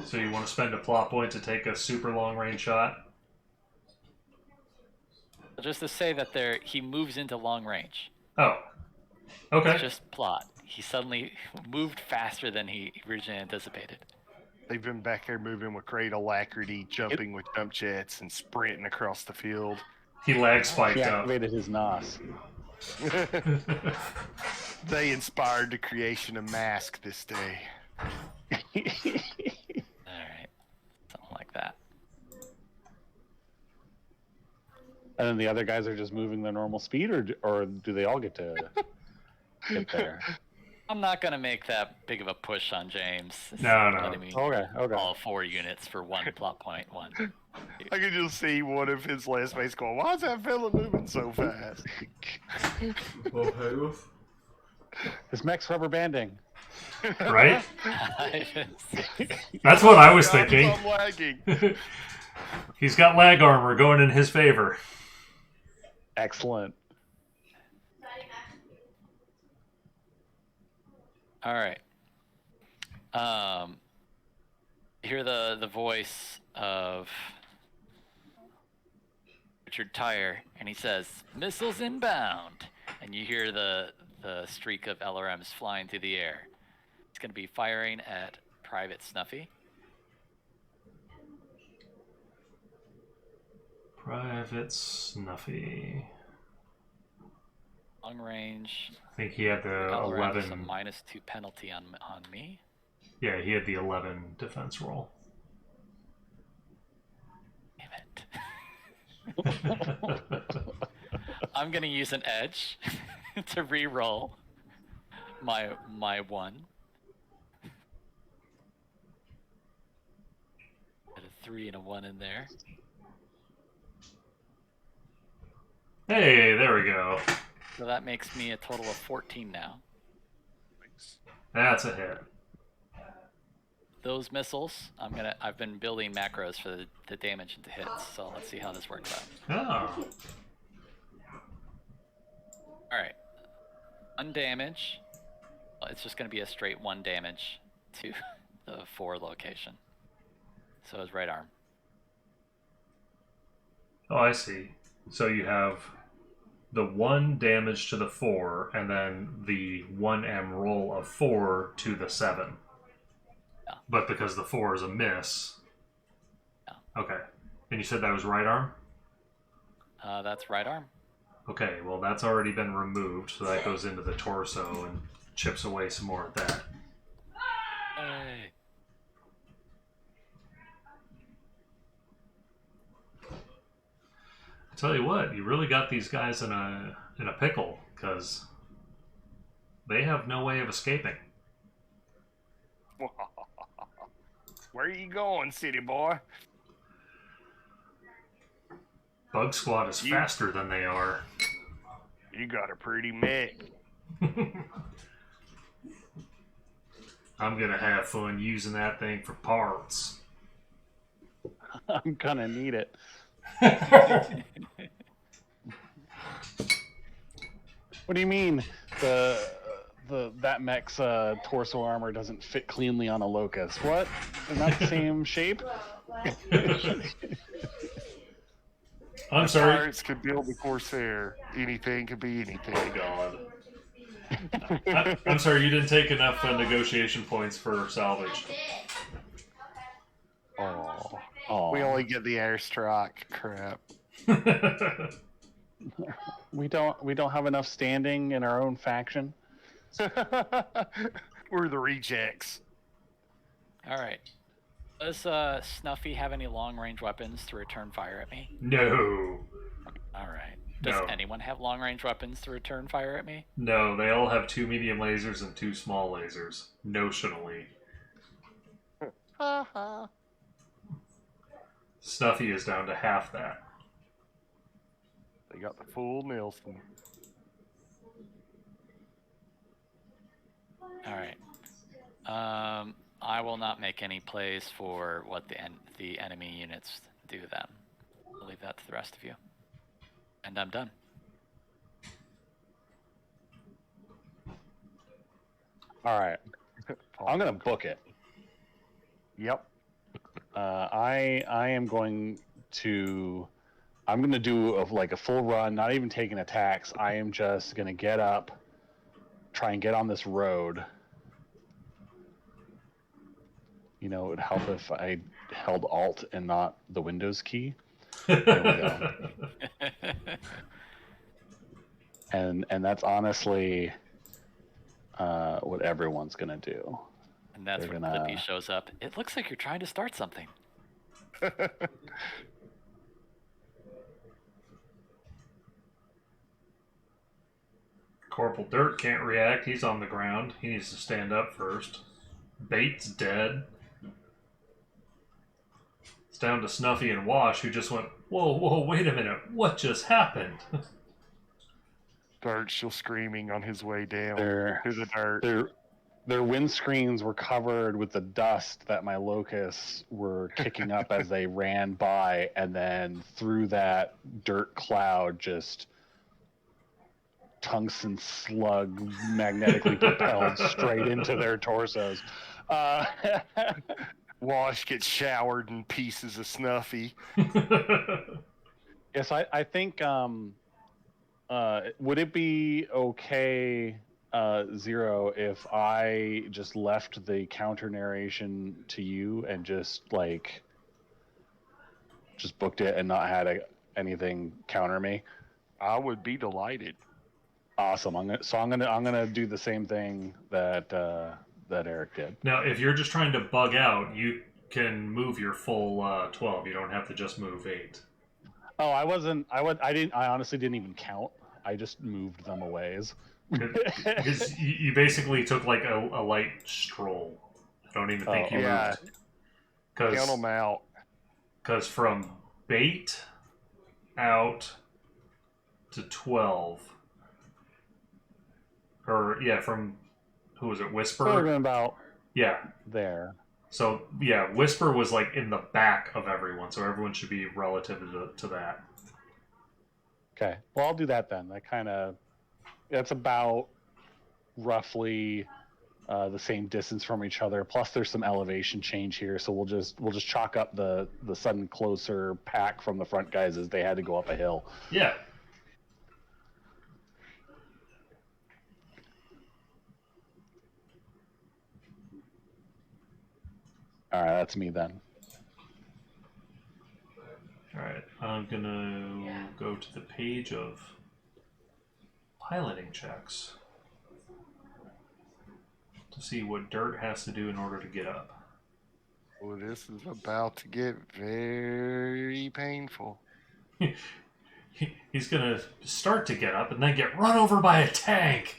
So you want to spend a plot point to take a super long range shot? Just to say that he moves into long range. Oh. Okay. Just plot. He suddenly moved faster than he originally anticipated. They've been back there moving with great alacrity, jumping with jump jets, and sprinting across the field. He lag spiked He up. activated his NOS. They inspired the creation of Mask this day. Alright. Something like that. And then the other guys are just moving their normal speed, or do they all get to get there? I'm not going to make that big of a push on James. No. Letting me Okay. all 4 units for one plot point. One. I can just see one of his last mates going, "Why is that fella moving so fast?" His mech's rubber banding. Right? That's what I was thinking. I'm lagging. He's got lag armor going in his favor. Excellent. All right. You hear the voice of Richard Tyre, and he says, "Missiles inbound," and you hear the streak of LRMs flying through the air. It's going to be firing at Private Snuffy. Private Snuffy. Long range. I think he had the LRM is a 11. -2 penalty on me. Yeah, he had the 11 defense roll. Damn it. I'm going to use an edge to re-roll my 1. Got a 3 and a 1 in there. Hey, there we go. So that makes me a total of 14 now. That's a hit. Those missiles, I've been building macros for the damage into hits, so let's see how this works out. Oh. Alright. 1 damage. Well, it's just going to be a straight 1 damage to the 4 location. So his right arm. Oh, I see. So you have the 1 damage to the 4, and then the 1M roll of 4 to the 7. Yeah. But because the 4 is a miss. Yeah. Okay. And you said that was right arm? That's right arm. Okay, well that's already been removed, so that goes into the torso and chips away some more at that. Hey. I tell you what, you really got these guys in a pickle, because they have no way of escaping. Where are you going, city boy? Bug Squad is You- faster than they are. You got a pretty mech. I'm gonna have fun using that thing for parts. I'm gonna need it. What do you mean that mech's torso armor doesn't fit cleanly on a locust? What? They're not the same shape? I'm If sorry. Pirates could build a Corsair. Anything could be anything. Oh God. I'm sorry, you didn't take enough negotiation points for salvage. Oh, we only get the airstrike. Crap. We don't have enough standing in our own faction. We're the rejects. All right. Does Snuffy have any long-range weapons to return fire at me? No. All right. Does No. anyone have long-range weapons to return fire at me? No, they all have 2 medium lasers and 2 small lasers, notionally. Snuffy is down to half that. They got the full Nielsen. All right. I will not make any plays for what the enemy units do then. I'll leave that to the rest of you. And I'm done. All right. I'm gonna book it. Yep. I am going to. I'm gonna do a full run, not even taking attacks. I am just gonna get up, try and get on this road. You know, it would help if I held Alt and not the Windows key. There we go. And that's honestly what everyone's gonna do. And that's They're when gonna- Clippy shows up. It looks like you're trying to start something. Corporal Dirt can't react. He's on the ground. He needs to stand up first. Bait's dead. It's down to Snuffy and Wash, who just went, whoa, wait a minute. What just happened? Dirt's still screaming on his way down Their to the dirt. their windscreens were covered with the dust that my locusts were kicking up as they ran by, and then through that dirt cloud, just tungsten slug magnetically propelled straight into their torsos. Wash gets showered in pieces of Snuffy. Yes, I think. Would it be okay, Zero, if I just left the counter narration to you and just booked it and not had anything counter me? I would be delighted. Awesome. I'm gonna do the same thing that Eric did. Now, if you're just trying to bug out, you can move your full 12. You don't have to just move 8. Oh, I honestly didn't even count. I just moved them a ways. Because you basically took like a light stroll. I don't even think you yeah. moved. Count them out. Because from Bait out to 12. Or, yeah, from, who was it, Whisper? Talking about Yeah. there. So, yeah, Whisper was like in the back of everyone, so everyone should be relative to that. Okay. Well, I'll do that then. That's about roughly the same distance from each other. Plus, there's some elevation change here, so we'll just chalk up the sudden closer pack from the front guys as they had to go up a hill. Yeah. All right, that's me then. Alright, I'm gonna go to the page of piloting checks to see what Dirt has to do in order to get up. Well, this is about to get very painful. He's gonna start to get up and then get run over by a tank.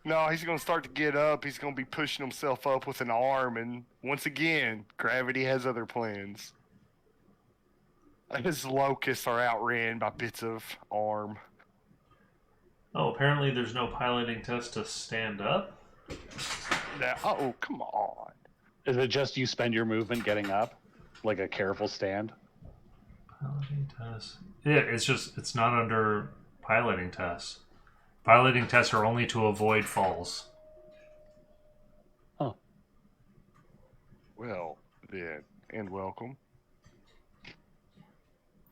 No, he's going to start to get up. He's going to be pushing himself up with an arm. And once again, gravity has other plans. His locusts are outran by bits of arm. Oh, apparently there's no piloting test to stand up? Now, oh, come on. Is it just you spend your movement getting up? Like a careful stand? Piloting test. Yeah, it's not under piloting tests. Piloting tests are only to avoid falls. Oh. Well, then, and welcome.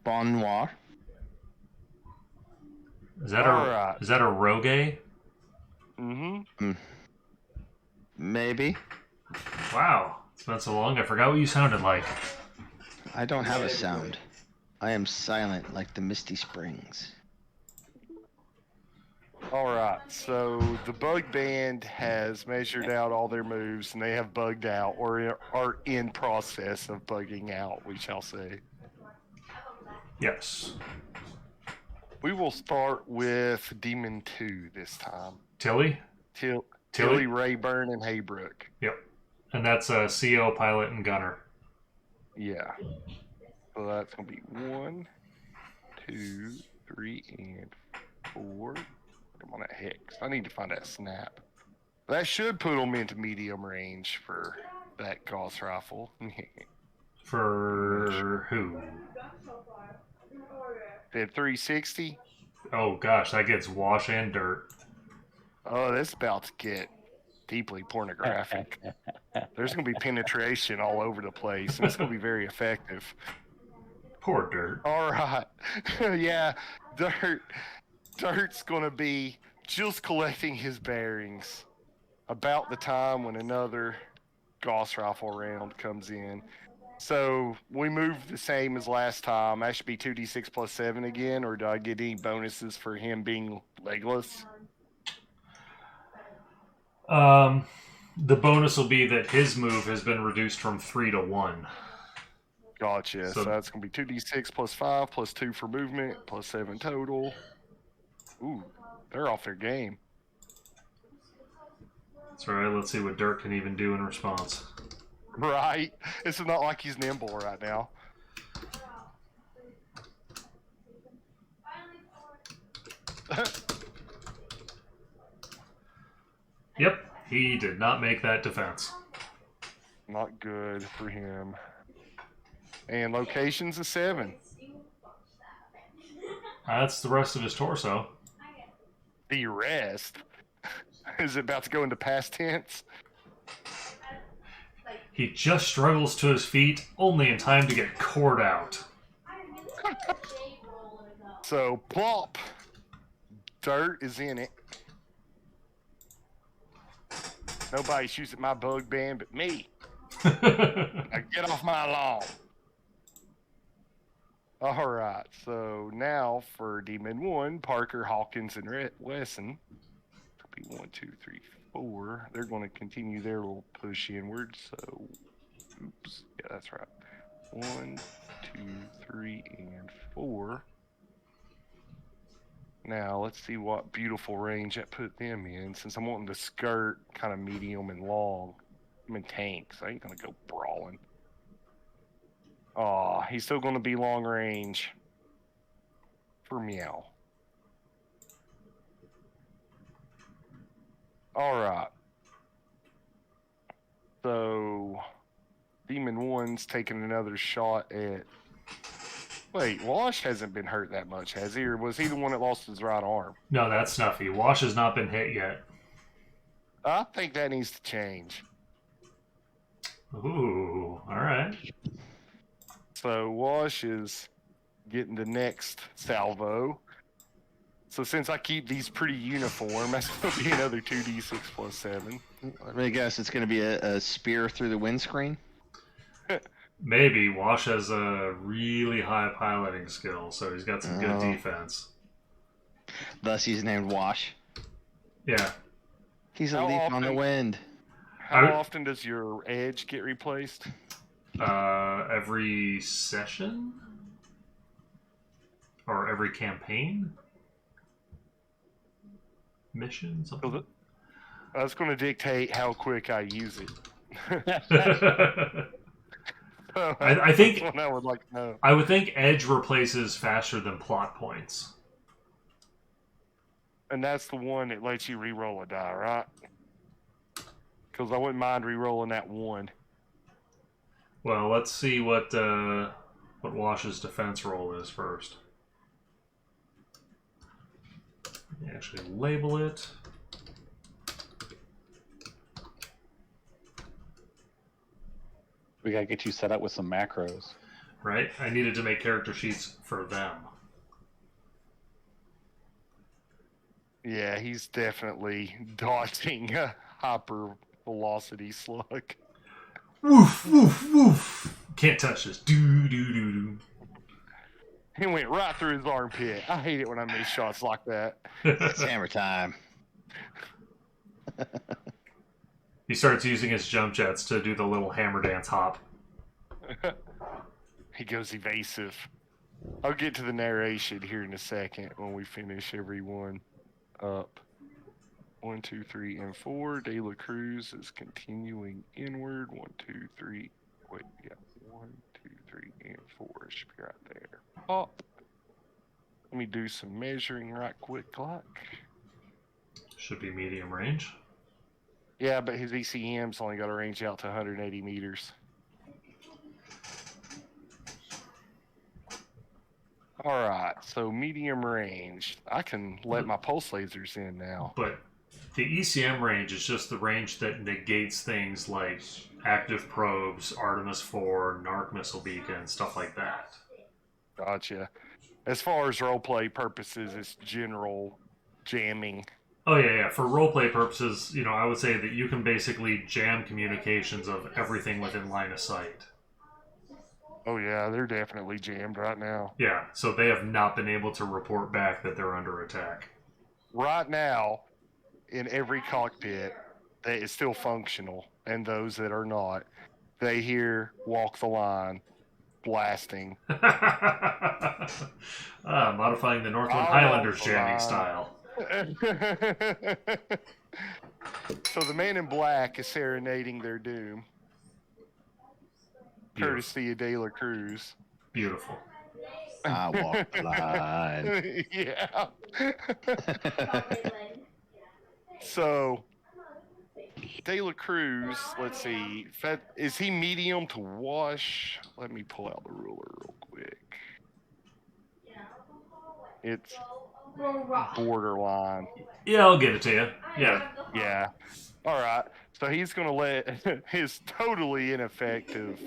Bon noir. Is that Alright. is that a rogue? Mm-hmm. Maybe. Wow, it's been so long I forgot what you sounded like. I don't have a sound. I am silent like the misty springs. All right, so the bug band has measured out all their moves, and they have bugged out, or are in process of bugging out, we shall say. Yes. We will start with Demon 2 this time. Tilly? Tilly, Rayburn, and Haybrook. Yep. And that's a CO, pilot, and gunner. Yeah. So that's going to be 1, 2, 3, and 4. Come on, that Hex. I need to find that snap. That should put them into medium range for that Gauss rifle. For who? At 360. Oh gosh, that gets Wash and Dirt. Oh, that's about to get deeply pornographic. There's going to be penetration all over the place, and it's going to be very effective. Poor Dirt. All right. Yeah, Dirt's going to be just collecting his bearings about the time when another Gauss rifle round comes in. So we move the same as last time. That should be 2d6 plus 7 again, or do I get any bonuses for him being legless? The bonus will be that his move has been reduced from 3 to 1. Gotcha. So So- that's going to be 2d6 plus 5 plus 2 for movement plus 7 total. Ooh, they're off their game. That's right, let's see what Dirt can even do in response. Right? It's not like he's nimble right now. Yep, he did not make that defense. Not good for him. And location's a 7. That's the rest of his torso. The rest? Is it about to go into past tense? He just struggles to his feet, only in time to get cored out. So, plop. Dirt is in it. Nobody shoots at my bug band but me. Now get off my lawn. All right, so now for Demon 1, Parker, Hawkins, and Wesson. Be 1, 2, 3, 4. They're going to continue their little push inward. So, oops, yeah, that's right. 1, 2, 3, and 4. Now let's see what beautiful range that put them in. Since I'm wanting to skirt kind of medium and long, I'm in tanks. I ain't gonna go brawling. Aw, he's still gonna be long range for Meow. Alright. So, Demon 1's taking another shot at... Wait, Wash hasn't been hurt that much, has he? Or was he the one that lost his right arm? No, that's Snuffy. Wash has not been hit yet. I think that needs to change. Ooh, alright. So, Wash is getting the next salvo. So since I keep these pretty uniform, that's going to be another 2d6 plus 7. Let me guess, it's going to be a spear through the windscreen? Maybe. Wash has a really high piloting skill, so he's got some good Oh. defense. Thus, he's named Wash. Yeah. He's a How leaf on the often- wind. How I- often does your edge get replaced? Every session? Or every campaign? Mission? Something? That's going to dictate how quick I use it. I think- That's what I would like to know. I would think Edge replaces faster than plot points. And that's the one that lets you re-roll a die, right? Because I wouldn't mind re-rolling that one. Well, let's see what Wash's defense roll is first. Actually label it. We gotta get you set up with some macros. Right? I needed to make character sheets for them. Yeah, he's definitely dodging a hyper velocity slug. Woof, woof, woof. Can't touch this. Do, do, do, do. He went right through his armpit. I hate it when I miss shots like that. It's hammer time. He starts using his jump jets to do the little hammer dance hop. He goes evasive. I'll get to the narration here in a second when we finish everyone up. 1, 2, 3, and 4. De La Cruz is continuing inward. 1, 2, 3. Wait, yeah. 1, 2, 3, and 4. Should be right there. Up. Let me do some measuring right quick, like. Should be medium range. Yeah, but his ECM's only got a range out to 180 meters. All right, so medium range. I can let my pulse lasers in now. But the ECM range is just the range that negates things like active probes, Artemis 4, Narc missile beacon, stuff like that. Gotcha. As far as roleplay purposes, it's general jamming. Oh yeah. For roleplay purposes, I would say that you can basically jam communications of everything within line of sight. Oh yeah, they're definitely jammed right now. Yeah, so they have not been able to report back that they're under attack. Right now, in every cockpit that is still functional, and those that are not, they hear "Walk the Line" blasting. Modifying the Northland I'll Highlanders walk the jamming line. style. So the man in black is serenading their doom, courtesy of De La Cruz. Beautiful. I walk the line. Yeah. So, De La Cruz, let's see. Is he medium to Wash? Let me pull out the ruler real quick. It's borderline. Yeah, I'll give it to you. Yeah. Yeah. All right. So he's going to let his totally ineffective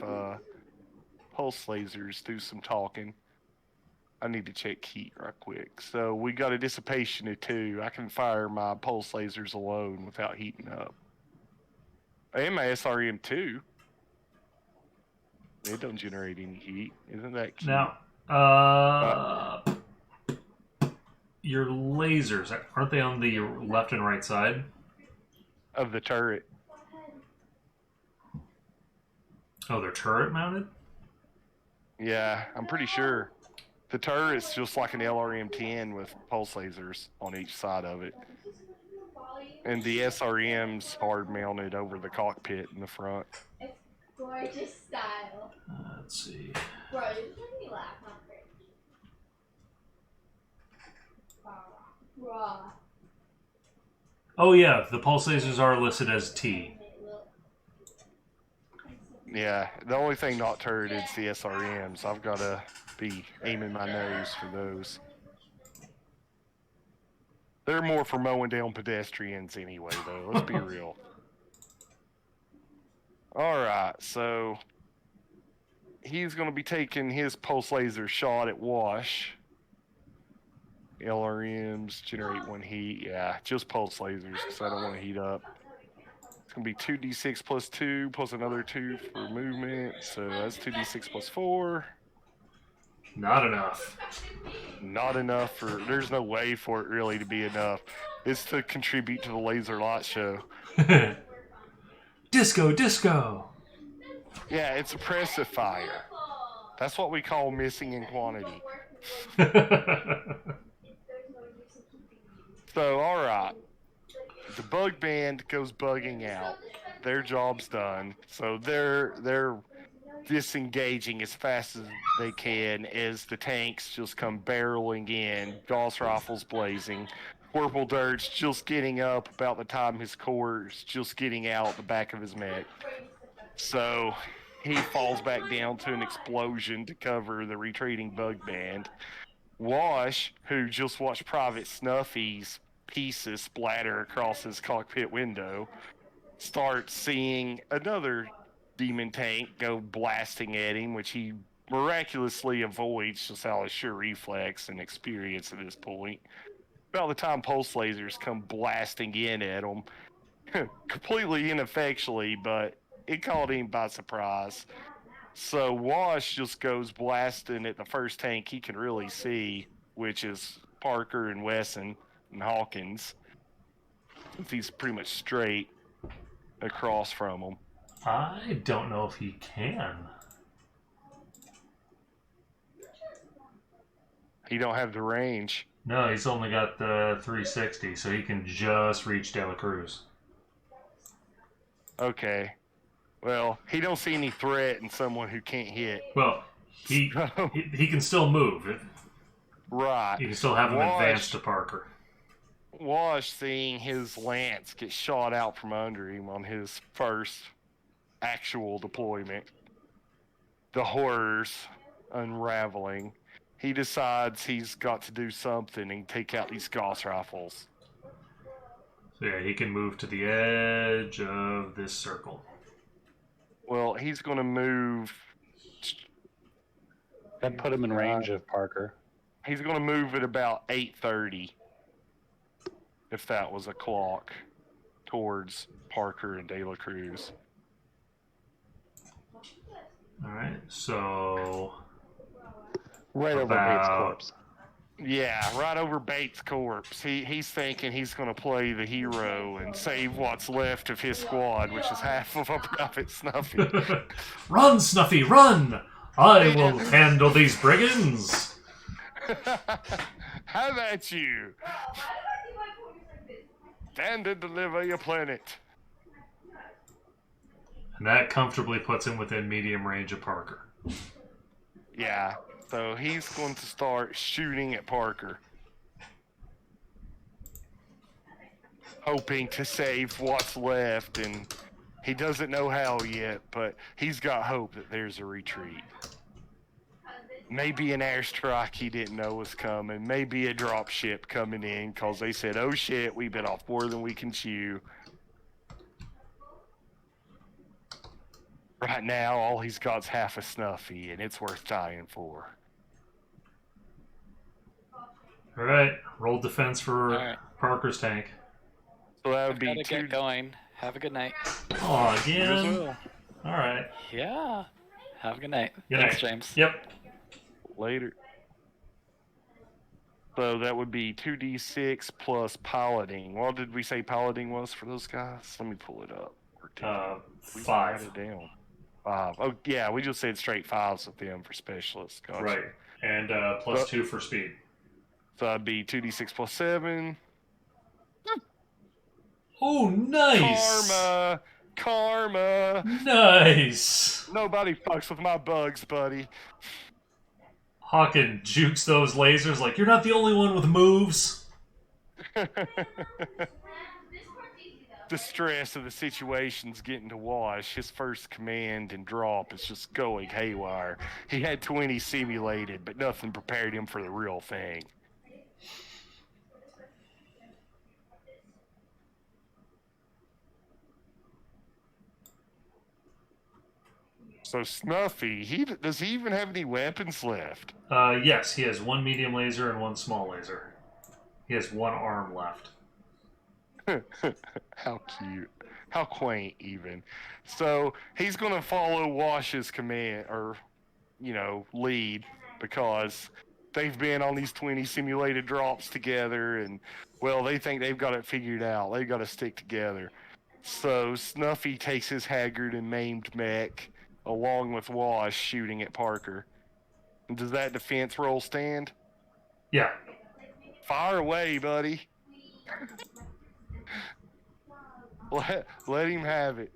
pulse lasers do some talking. I need to check heat right quick. So we got a dissipation of 2. I can fire my pulse lasers alone without heating up. And my SRM 2. It don't generate any heat. Isn't that cute? Now, your lasers, aren't they on the left and right side? Of the turret. Oh, they're turret mounted? Yeah, I'm pretty sure. The turret's just like an LRM-10 with pulse lasers on each side of it. And the SRM's hard mounted over the cockpit in the front. It's gorgeous style. Let's see. Bro, this is making me laugh, not cringe. Bruh. Oh yeah, the pulse lasers are listed as T. Yeah, the only thing not turreted is the SRMs. I've got to be aiming my nose for those. They're more for mowing down pedestrians anyway, though. Let's be real. All right, so he's going to be taking his pulse laser shot at Wash. LRMs generate 1 heat. Yeah, just pulse lasers because I don't want to heat up. It's going to be 2d6 plus 2 plus another 2 for movement. So that's 2d6 plus 4. Not enough. Not enough for. There's no way for it really to be enough. It's to contribute to the laser light show. Disco, disco. Yeah, it's a pressifier. That's what we call missing in quantity. So, alright. The bug band goes bugging out. Their job's done. So they're disengaging as fast as they can as the tanks just come barreling in, Gauss rifles blazing. Purple Dirt's just getting up about the time his core's just getting out the back of his mech. So he falls back down to an explosion to cover the retreating bug band. Wash, who just watched Private Snuffy's pieces splatter across his cockpit window, starts seeing another demon tank go blasting at him, which he miraculously avoids just out of sheer reflex and experience at this point. About the time pulse lasers come blasting in at him, completely ineffectually, but it caught him by surprise. So Wash just goes blasting at the first tank he can really see, which is Parker and Wesson and Hawkins. He's pretty much straight across from him. I don't know if he can. He don't have the range. No, he's only got the 360, so he can just reach De La Cruz. Okay. Well, he don't see any threat in someone who can't hit. Well, he can still move. Right. You can still have him Wash- advance to Parker. Wash seeing his lance get shot out from under him on his first actual deployment. The horrors unraveling. He decides he's got to do something and take out these Gauss rifles. So yeah, he can move to the edge of this circle. Well, he's going to move. That put him in range of Parker. He's going to move at about 8:30, if that was a clock, towards Parker and De La Cruz. Alright, so Right over Bates' About- corpse. Yeah, right over Bates' corpse. He's thinking he's going to play the hero and save what's left of his squad, which is half of a Private Snuffy. Run, Snuffy, run! I will handle these brigands! How about you? Stand and deliver your planet. And that comfortably puts him within medium range of Parker. Yeah, so he's going to start shooting at Parker, hoping to save what's left, and he doesn't know how yet, but he's got hope that there's a retreat. Maybe an airstrike he didn't know was coming, maybe a drop ship coming in, because they said, oh shit, we bit off more than we can chew. Right now, all he's got's half a Snuffy, and it's worth dying for. Alright, roll defense for Alright. Parker's tank. So that would I've be gotta two. get going. Have a good night. Aw, You as again? well. Alright. Yeah. Have a good night. Good Thanks, night. James. Yep. Later. So that would be 2d6 plus piloting. What did we say piloting was for those guys? Let me pull it up. Or did we write 5. it down? 5. Oh, yeah, we just said straight 5s with them for specialists. Gotcha. Right. And plus 2 for speed. So that'd be 2d6 plus 7. Oh, nice! Karma! Nice! Nobody fucks with my bugs, buddy. Hawken jukes those lasers like, you're not the only one with moves. The stress of the situation's getting to Wash. His first command and drop is just going haywire. He had 20 simulated, but nothing prepared him for the real thing. So Snuffy, does he even have any weapons left? Yes, he has 1 medium laser and 1 small laser. He has 1 arm left. How cute. How quaint, even. So he's going to follow Wash's command, or, lead, because they've been on these 20 simulated drops together, and, well, they think they've got it figured out. They've got to stick together. So Snuffy takes his haggard and maimed mech, along with Wash, shooting at Parker. And does that defense roll stand? Yeah. Fire away, buddy. Let him have it.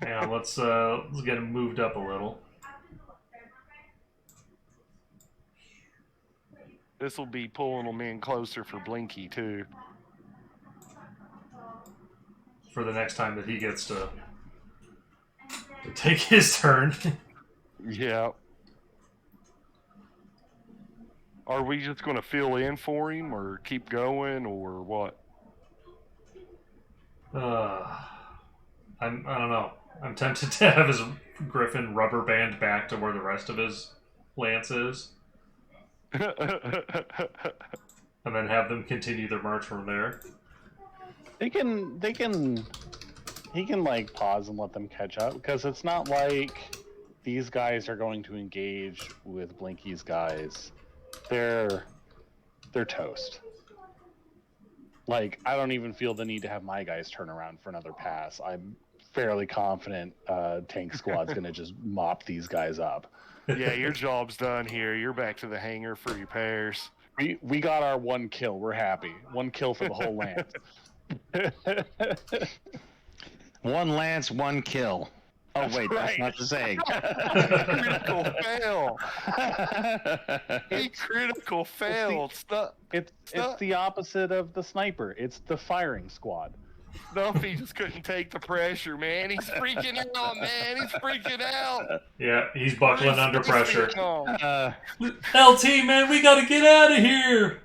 Yeah, let's get him moved up a little. This will be pulling them in closer for Blinky, too. For the next time that he gets to take his turn. Yeah. Are we just going to fill in for him, or keep going, or what? I don't know. I'm tempted to have his Griffin rubber band back to where the rest of his lance is, and then have them continue their march from there. He can like pause and let them catch up, because it's not like these guys are going to engage with Blinky's guys. They're toast. Like, I don't even feel the need to have my guys turn around for another pass. I'm fairly confident Tank Squad's going to just mop these guys up. Yeah, your job's done here. You're back to the hangar for repairs. We got our one kill. We're happy. One kill for the whole lance. One lance, one kill. Oh, wait, that's not the saying. Critical fail. He critical failed. It's the opposite of the sniper. It's the firing squad. Snuffy just couldn't take the pressure, man. He's freaking out, man. He's freaking out. Yeah, he's buckling under pressure. Uh, LT, man, we gotta get out of here!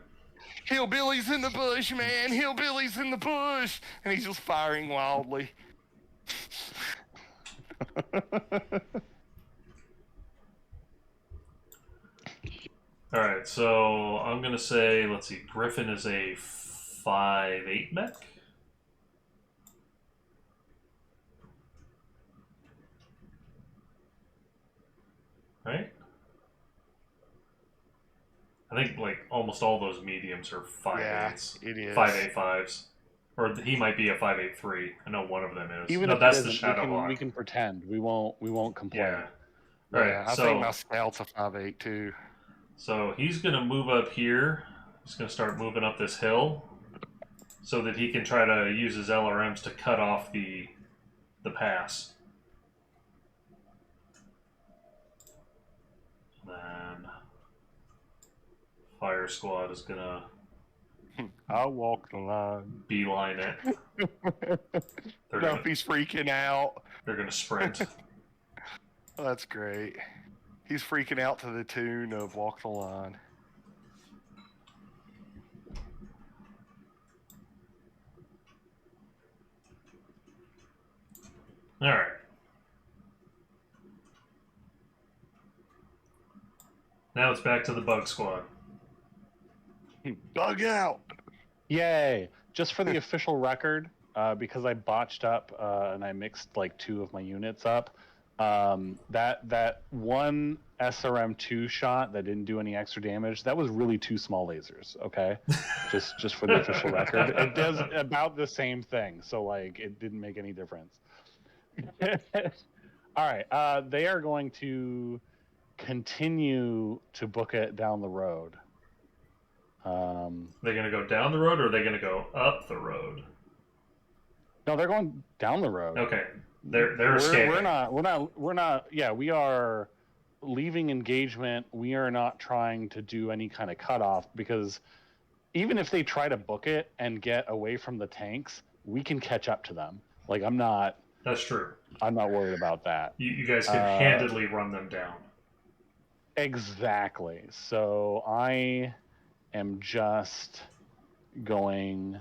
Hillbilly's in the bush, man. Hillbilly's in the bush. And he's just firing wildly. Alright, so I'm gonna say, let's see, Griffin is a 5/8 mech? Right? I think like almost all those mediums are 5/8s. Yeah, it is. 5/8/5s. Or he might be a 5/8/3. I know one of them is. Even no, if that's it the isn't, Shadow Hawk. we can pretend. We won't complain. Yeah. Right. Yeah, I think my scout's a 5/8 too. So he's gonna move up here. He's gonna start moving up this hill, so that he can try to use his LRMs to cut off the pass. Then Fire Squad is gonna I'll walk the line. beeline it. They're Duffy's freaking out. gonna sprint. That's great. He's freaking out to the tune of Walk the Line. All right. Now it's back to the Bug Squad. Bug out! Yay! Just for the official record, because I botched up and I mixed like two of my units up. That one SRM2 shot that didn't do any extra damage, that was really two small lasers. Okay, just for the official record, it does about the same thing. So like, it didn't make any difference. All right, they are going to continue to book it down the road. They're gonna go down the road, or are they gonna go up the road? No, they're going down the road. Okay, they're escaping. We're not. Yeah, we are leaving engagement. We are not trying to do any kind of cutoff, because even if they try to book it and get away from the tanks, we can catch up to them. Like, I'm not That's true. worried about that. You guys can handedly run them down. Exactly. So I am just going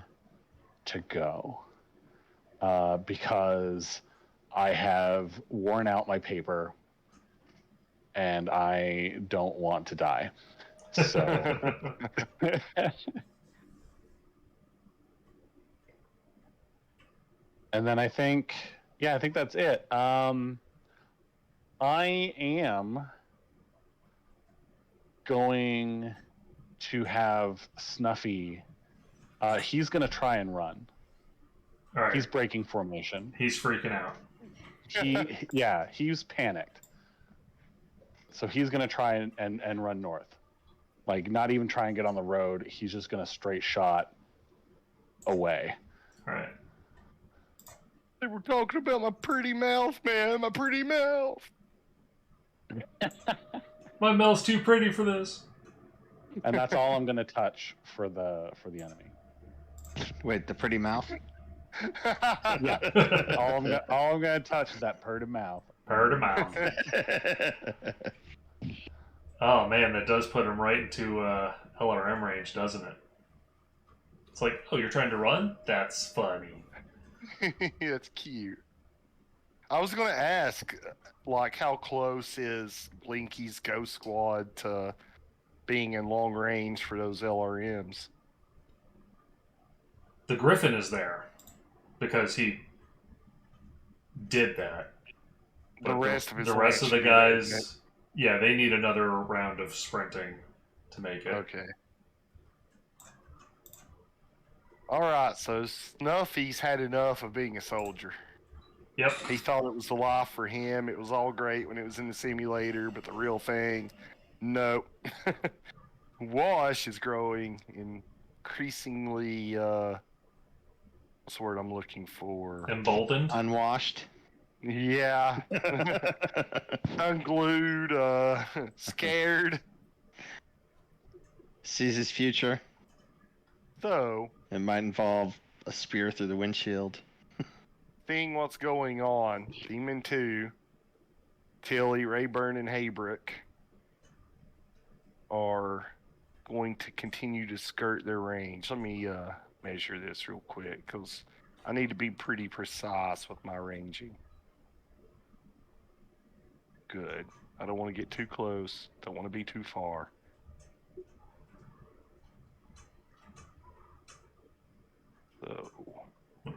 to go because I have worn out my paper and I don't want to die. So And then I think that's it. I am going to have Snuffy. He's going to try and run. All right. He's breaking formation. He's freaking out. He's panicked. So he's going to try and run north. Like, not even try and get on the road. He's just going to straight shot away. All right. They were talking about my pretty mouth, man. My pretty mouth. My Mel's too pretty for this. And that's all I'm going to touch for the enemy. Wait, the pretty mouth? Yeah. all I'm going to touch is that purred mouth. Purred mouth. Oh man, that does put him right into LRM range, doesn't it? It's like, oh, you're trying to run? That's funny. That's cute. I was going to ask, like, how close is Blinky's Ghost Squad to being in long range for those LRMs? The Griffin is there because he did that. The rest of the guys, yeah, they need another round of sprinting to make it. Okay. All right, so Snuffy's had enough of being a soldier. Yep. He thought it was the life for him. It was all great when it was in the simulator, but the real thing, nope. Wash is growing increasingly, what's the word I'm looking for? Emboldened. Unwashed. Yeah. Unglued, scared. Sees his future. So, It might involve a spear through the windshield. seeing what's going on, Demon 2, Tilly, Rayburn, and Haybrook are going to continue to skirt their range. Let me measure this real quick, because I need to be pretty precise with my ranging. Good. I don't want to get too close. Don't want to be too far. So,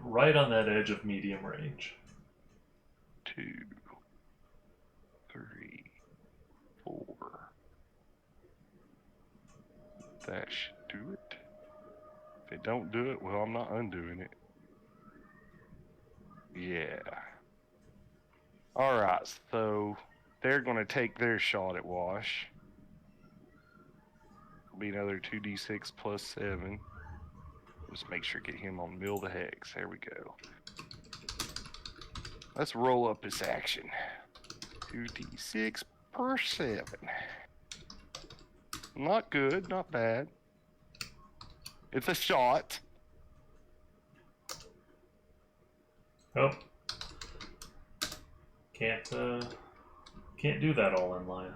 Right on that edge of medium range. 2, 3, 4. That should do it. If it don't do it, well, I'm not undoing it. Yeah. Alright, so they're going to take their shot at Wash. It'll be another 2d6 plus 7. Just make sure to get him on mill the hex. There we go. Let's roll up this action. 2d6 per 7. Not good, not bad. It's a shot. Oh. Can't do that all in line.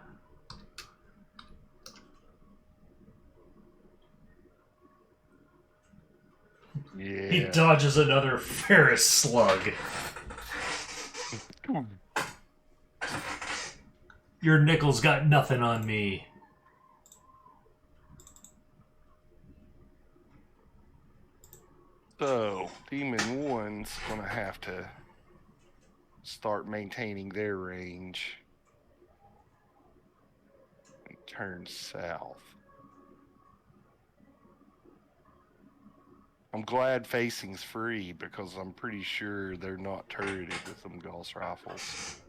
Yeah. He dodges another Ferris slug. Your nickel's got nothing on me. So, Demon 1's gonna have to start maintaining their range and turn south. I'm glad facing's free because I'm pretty sure they're not turreted with them Gauss rifles.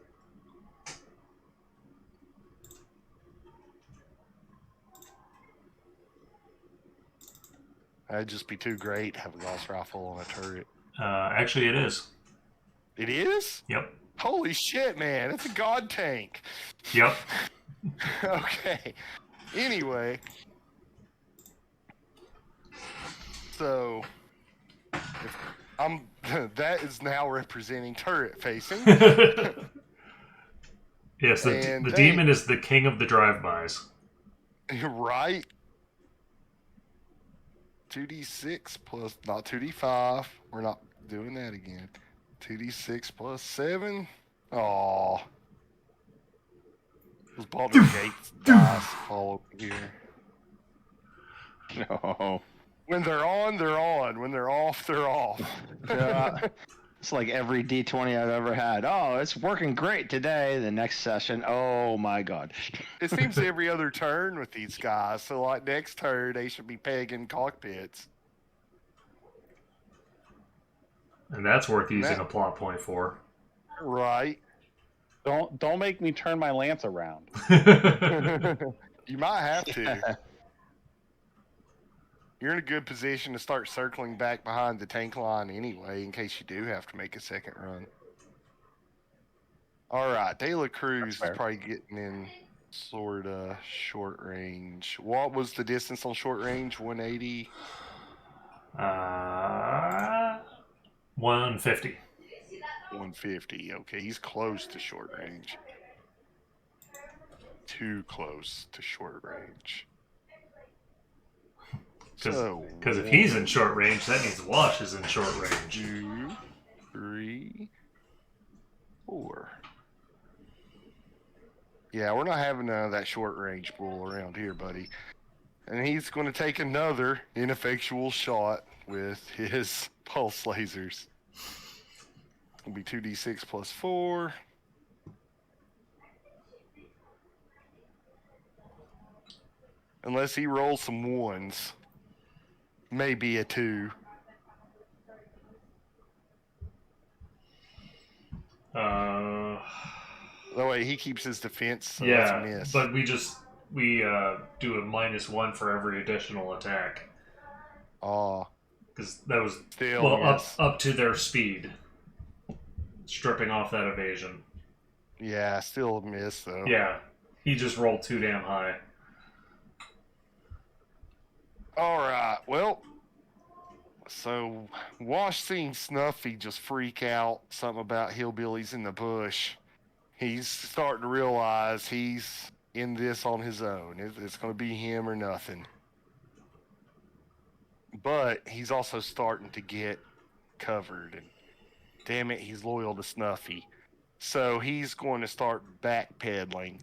That'd just be too great to have a Gauss rifle on a turret. Actually, it is. It is? Yep. Holy shit, man. It's a god tank. Yep. Okay. Anyway. So, that is now representing turret facing. Yes, And the demon is the king of the drive-bys. Right? 2d6 plus, not 2d5. We're not doing that again. 2d6 plus 7. Aww. Those Baldur's Gates dice fall over here. No. When they're on, they're on. When they're off, they're off. It's like every D20 I've ever had. Oh, it's working great today. The next session, oh my god. It seems every other turn with these guys. So, like, next turn, they should be pegging cockpits. And that's worth using That- a plot point for. Right. Don't make me turn my lance around. You might have to. You're in a good position to start circling back behind the tank line anyway, in case you do have to make a second run. All right, De La Cruz is fair. probably getting in sort of short range. What was the distance on short range? 180? 150. 150. Okay, he's close to short range. Too close to short range. Because if he's in short range, that means Wash is in short range. 2, 3, 4. Yeah, we're not having none of that short range bull around here, buddy. And he's going to take another ineffectual shot with his pulse lasers. It'll be 2d6 plus 4. Unless he rolls some ones. Maybe a 2. That way he keeps his defense, so that's a Yeah, miss. but we do a -1 for every additional attack. Oh, Because that was still well miss. up to their speed, stripping off that evasion. Yeah, still a miss, though. Yeah, he just rolled too damn high. All right, well, so Wash seeing Snuffy just freak out, something about hillbillies in the bush. He's starting to realize he's in this on his own. It's going to be him or nothing. But he's also starting to get covered, and damn it, he's loyal to Snuffy. So he's going to start backpedaling,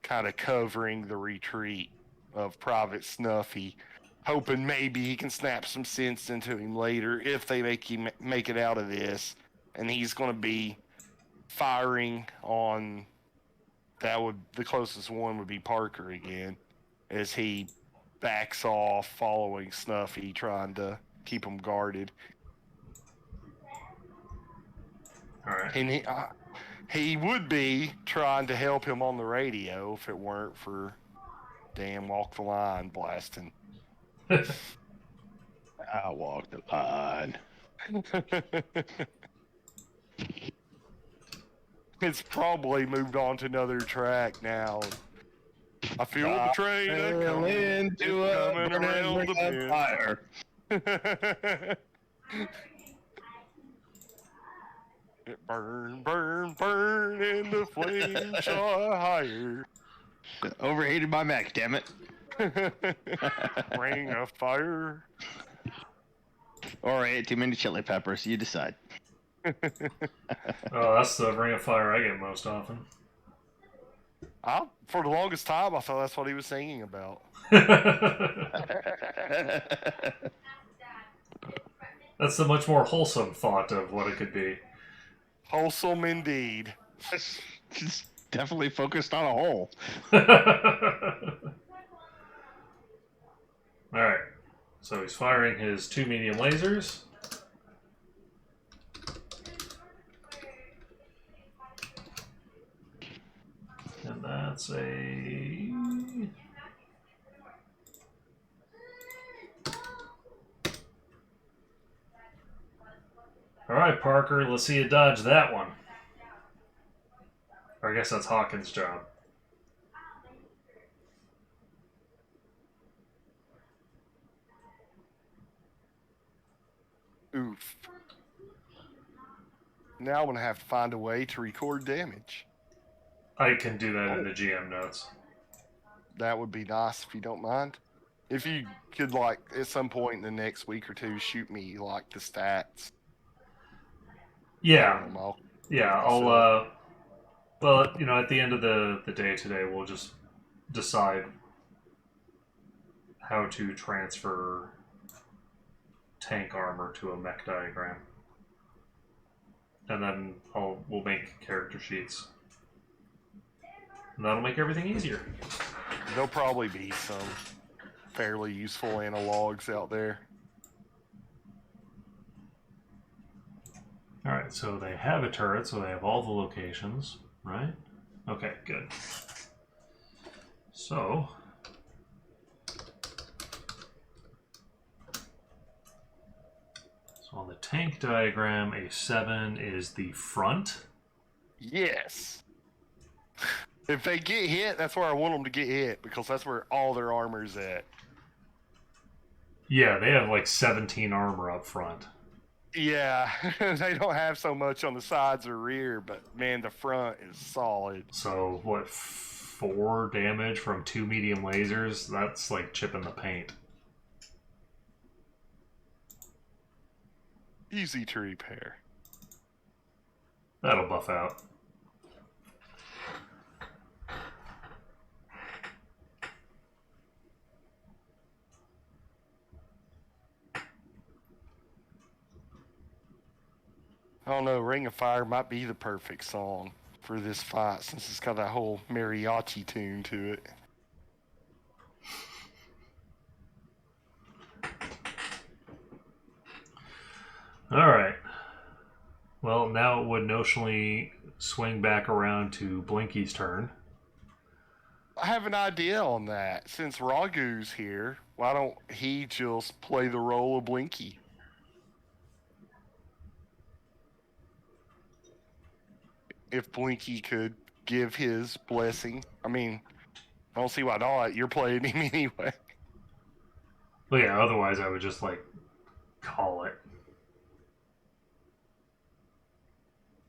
kind of covering the retreat of Private Snuffy, hoping maybe he can snap some sense into him later if they make it out of this. And he's going to be firing on the closest one would be Parker again, as he backs off, following Snuffy, trying to keep him guarded. All right. And he would be trying to help him on the radio if it weren't for damn Walk the Line blasting. I walk the line. It's probably moved on to another track now. I feel the train Fell into a coming around the bend. fire. It burn, burn, burn, and the flame shot higher. Overheated my mech, damn it. Ring of fire. Or I ate too many chili peppers. You decide. Oh, that's the ring of fire I get most often. For the longest time, I thought that's what he was singing about. That's a much more wholesome thought of what it could be. Wholesome indeed. It's definitely focused on a hole. Alright, so he's firing his 2 medium lasers. And that's a... Alright, Parker, let's see you dodge that one. Or I guess that's Hawkins' job. Oof. Now I'm going to have to find a way to record damage. I can do that in the GM notes. That would be nice if you don't mind. If you could, like, at some point in the next week or two, shoot me, like, the stats. Yeah. I'll Well, you know, at the end of the day today, we'll just decide how to transfer tank armor to a mech diagram. and then we'll make character sheets. And that'll make everything easier. There'll probably be some fairly useful analogs out there. Alright, so they have a turret, so they have all the locations, right? Okay, good. So on the tank diagram, a 7 is the front. Yes. If they get hit, that's where I want them to get hit, because that's where all their armor's at. Yeah, they have like 17 armor up front. Yeah, they don't have so much on the sides or rear, but man, the front is solid. So, what, 4 damage from 2 medium lasers? That's like chipping the paint. Easy to repair. That'll buff out. I don't know, Ring of Fire might be the perfect song for this fight, since it's got that whole mariachi tune to it. Alright. Well, now it would notionally swing back around to Blinky's turn. I have an idea on that. Since Ragu's here, why don't he just play the role of Blinky? If Blinky could give his blessing. I mean, I don't see why not. You're playing him anyway. Well, yeah, otherwise I would just, like, call it.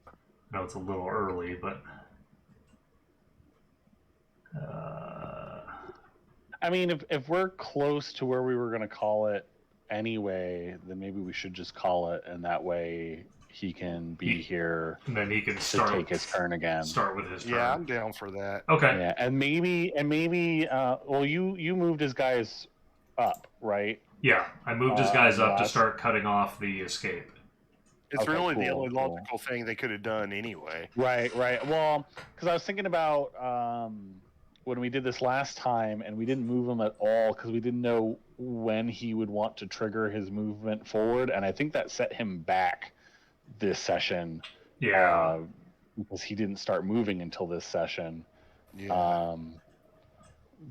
I know it's a little early, but... I mean, if we're close to where we were going to call it anyway, then maybe we should just call it, and that way he can be here and then he can to take his turn again. Start with his turn. Yeah, I'm down for that. Okay. Yeah, and maybe, well, you moved his guys up, right? Yeah, I moved his guys up to last- start cutting off the escape. It's Okay, really the cool, only logical thing they could have done anyway. Right. Well, because I was thinking about when we did this last time, and we didn't move him at all because we didn't know when he would want to trigger his movement forward, and I think that set him back this session. Yeah. Because he didn't start moving until this session. Yeah.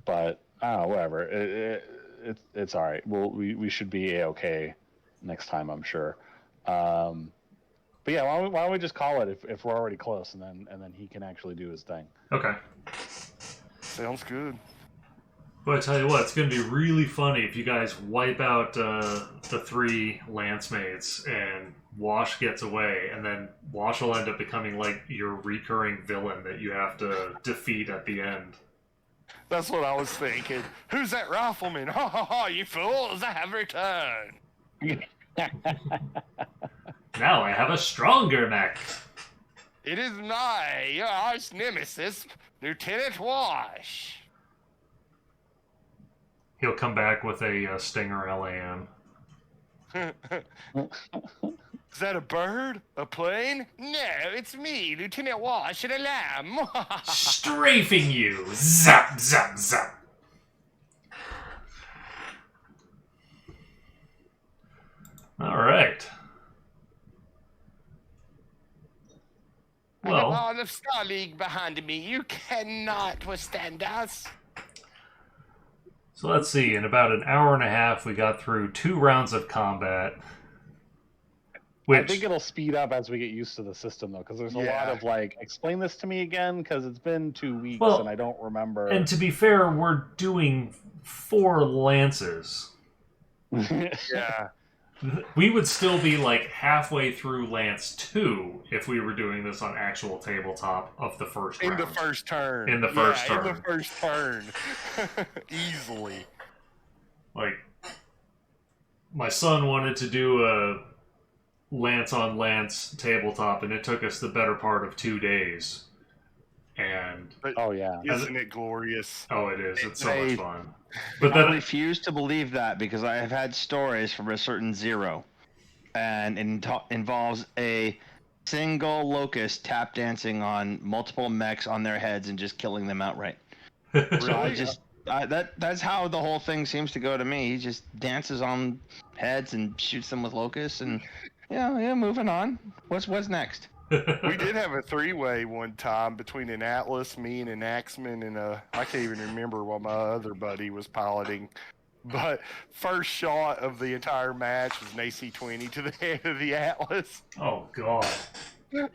But I don't know, whatever. It's all right. We should be okay next time, I'm sure. But yeah, why don't we just call it if we're already close, and then he can actually do his thing. Okay. Sounds good. But I tell you what, it's going to be really funny if you guys wipe out the 3 lance mates and Wash gets away, and then Wash will end up becoming like your recurring villain that you have to defeat at the end. That's what I was thinking. Who's that rifleman? Ha ha ha, you fools, I have returned. Now I have a stronger mech. It is I, your arch nemesis, Lieutenant Wash. He'll come back with a Stinger LAM. Is that a bird? A plane? No, it's me, Lieutenant Wash, and a lamb. Strafing you! Zap, zap, zap! Alright. And the Well, ball of Star League behind me. You cannot withstand us. so let's see. In about an hour and a half, we got through 2 rounds of combat. I think it'll speed up as we get used to the system, though, because there's a lot Yeah. of like, explain this to me again, because it's been 2 weeks Well, and I don't remember. And to be fair, we're doing 4 lances. Yeah. We would still be like halfway through Lance 2 if we were doing this on actual tabletop of the first In round. the first turn. In the first In turn. the first turn. Easily. Like, my son wanted to do a Lance on Lance tabletop, and it took us the better part of 2 days. And Oh yeah. Isn't it glorious? oh, it is. It's so much Hey. fun. But I then refuse to believe that because I have had stories from a certain Zero, and it involves a single locust tap dancing on multiple mechs on their heads and just killing them outright. So I Really? just that's how the whole thing seems to go to me. He just dances on heads and shoots them with locusts, and yeah. Moving on. What's next? We did have a 3-way one time between an Atlas, me, and an Axeman, and I can't even remember what my other buddy was piloting. But first shot of the entire match was an AC-20 to the head of the Atlas. Oh god. Yeah.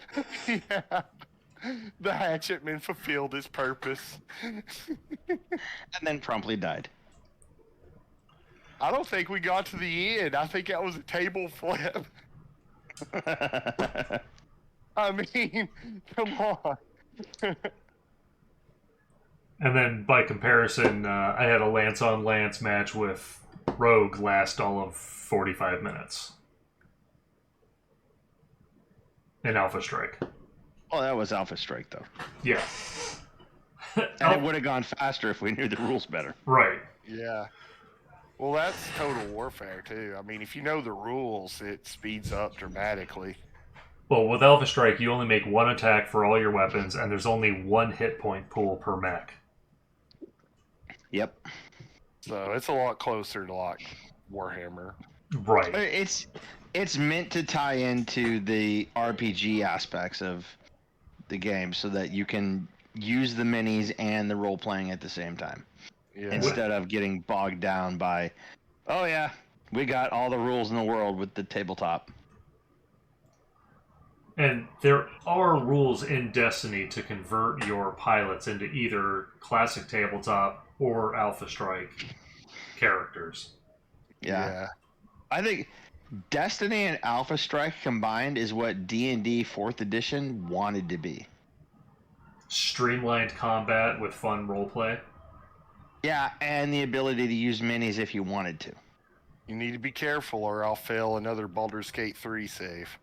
The hatchetman fulfilled his purpose. And then promptly died. I don't think we got to the end. I think that was a table flip. I mean, come on. And then by comparison, I had a lance on lance match with Rogue last all of 45 minutes in Alpha Strike. Oh, that was Alpha Strike though. Yeah. And it would have gone faster if we knew the rules better. Right. Yeah. Well, that's Total Warfare, too. I mean, if you know the rules, it speeds up dramatically. Well, with Alpha Strike, you only make one attack for all your weapons, and there's only one hit point pool per mech. Yep. So it's a lot closer to, like, Warhammer. Right. It's meant to tie into the RPG aspects of the game so that you can use the minis and the role playing at the same time. Yeah. Instead of getting bogged down by, oh yeah, we got all the rules in the world with the tabletop. And there are rules in Destiny to convert your pilots into either classic tabletop or Alpha Strike characters. Yeah. I think Destiny and Alpha Strike combined is what D&D 4th edition wanted to be. Streamlined combat with fun roleplay. Yeah, and the ability to use minis if you wanted to. You need to be careful or I'll fail another Baldur's Gate 3 save.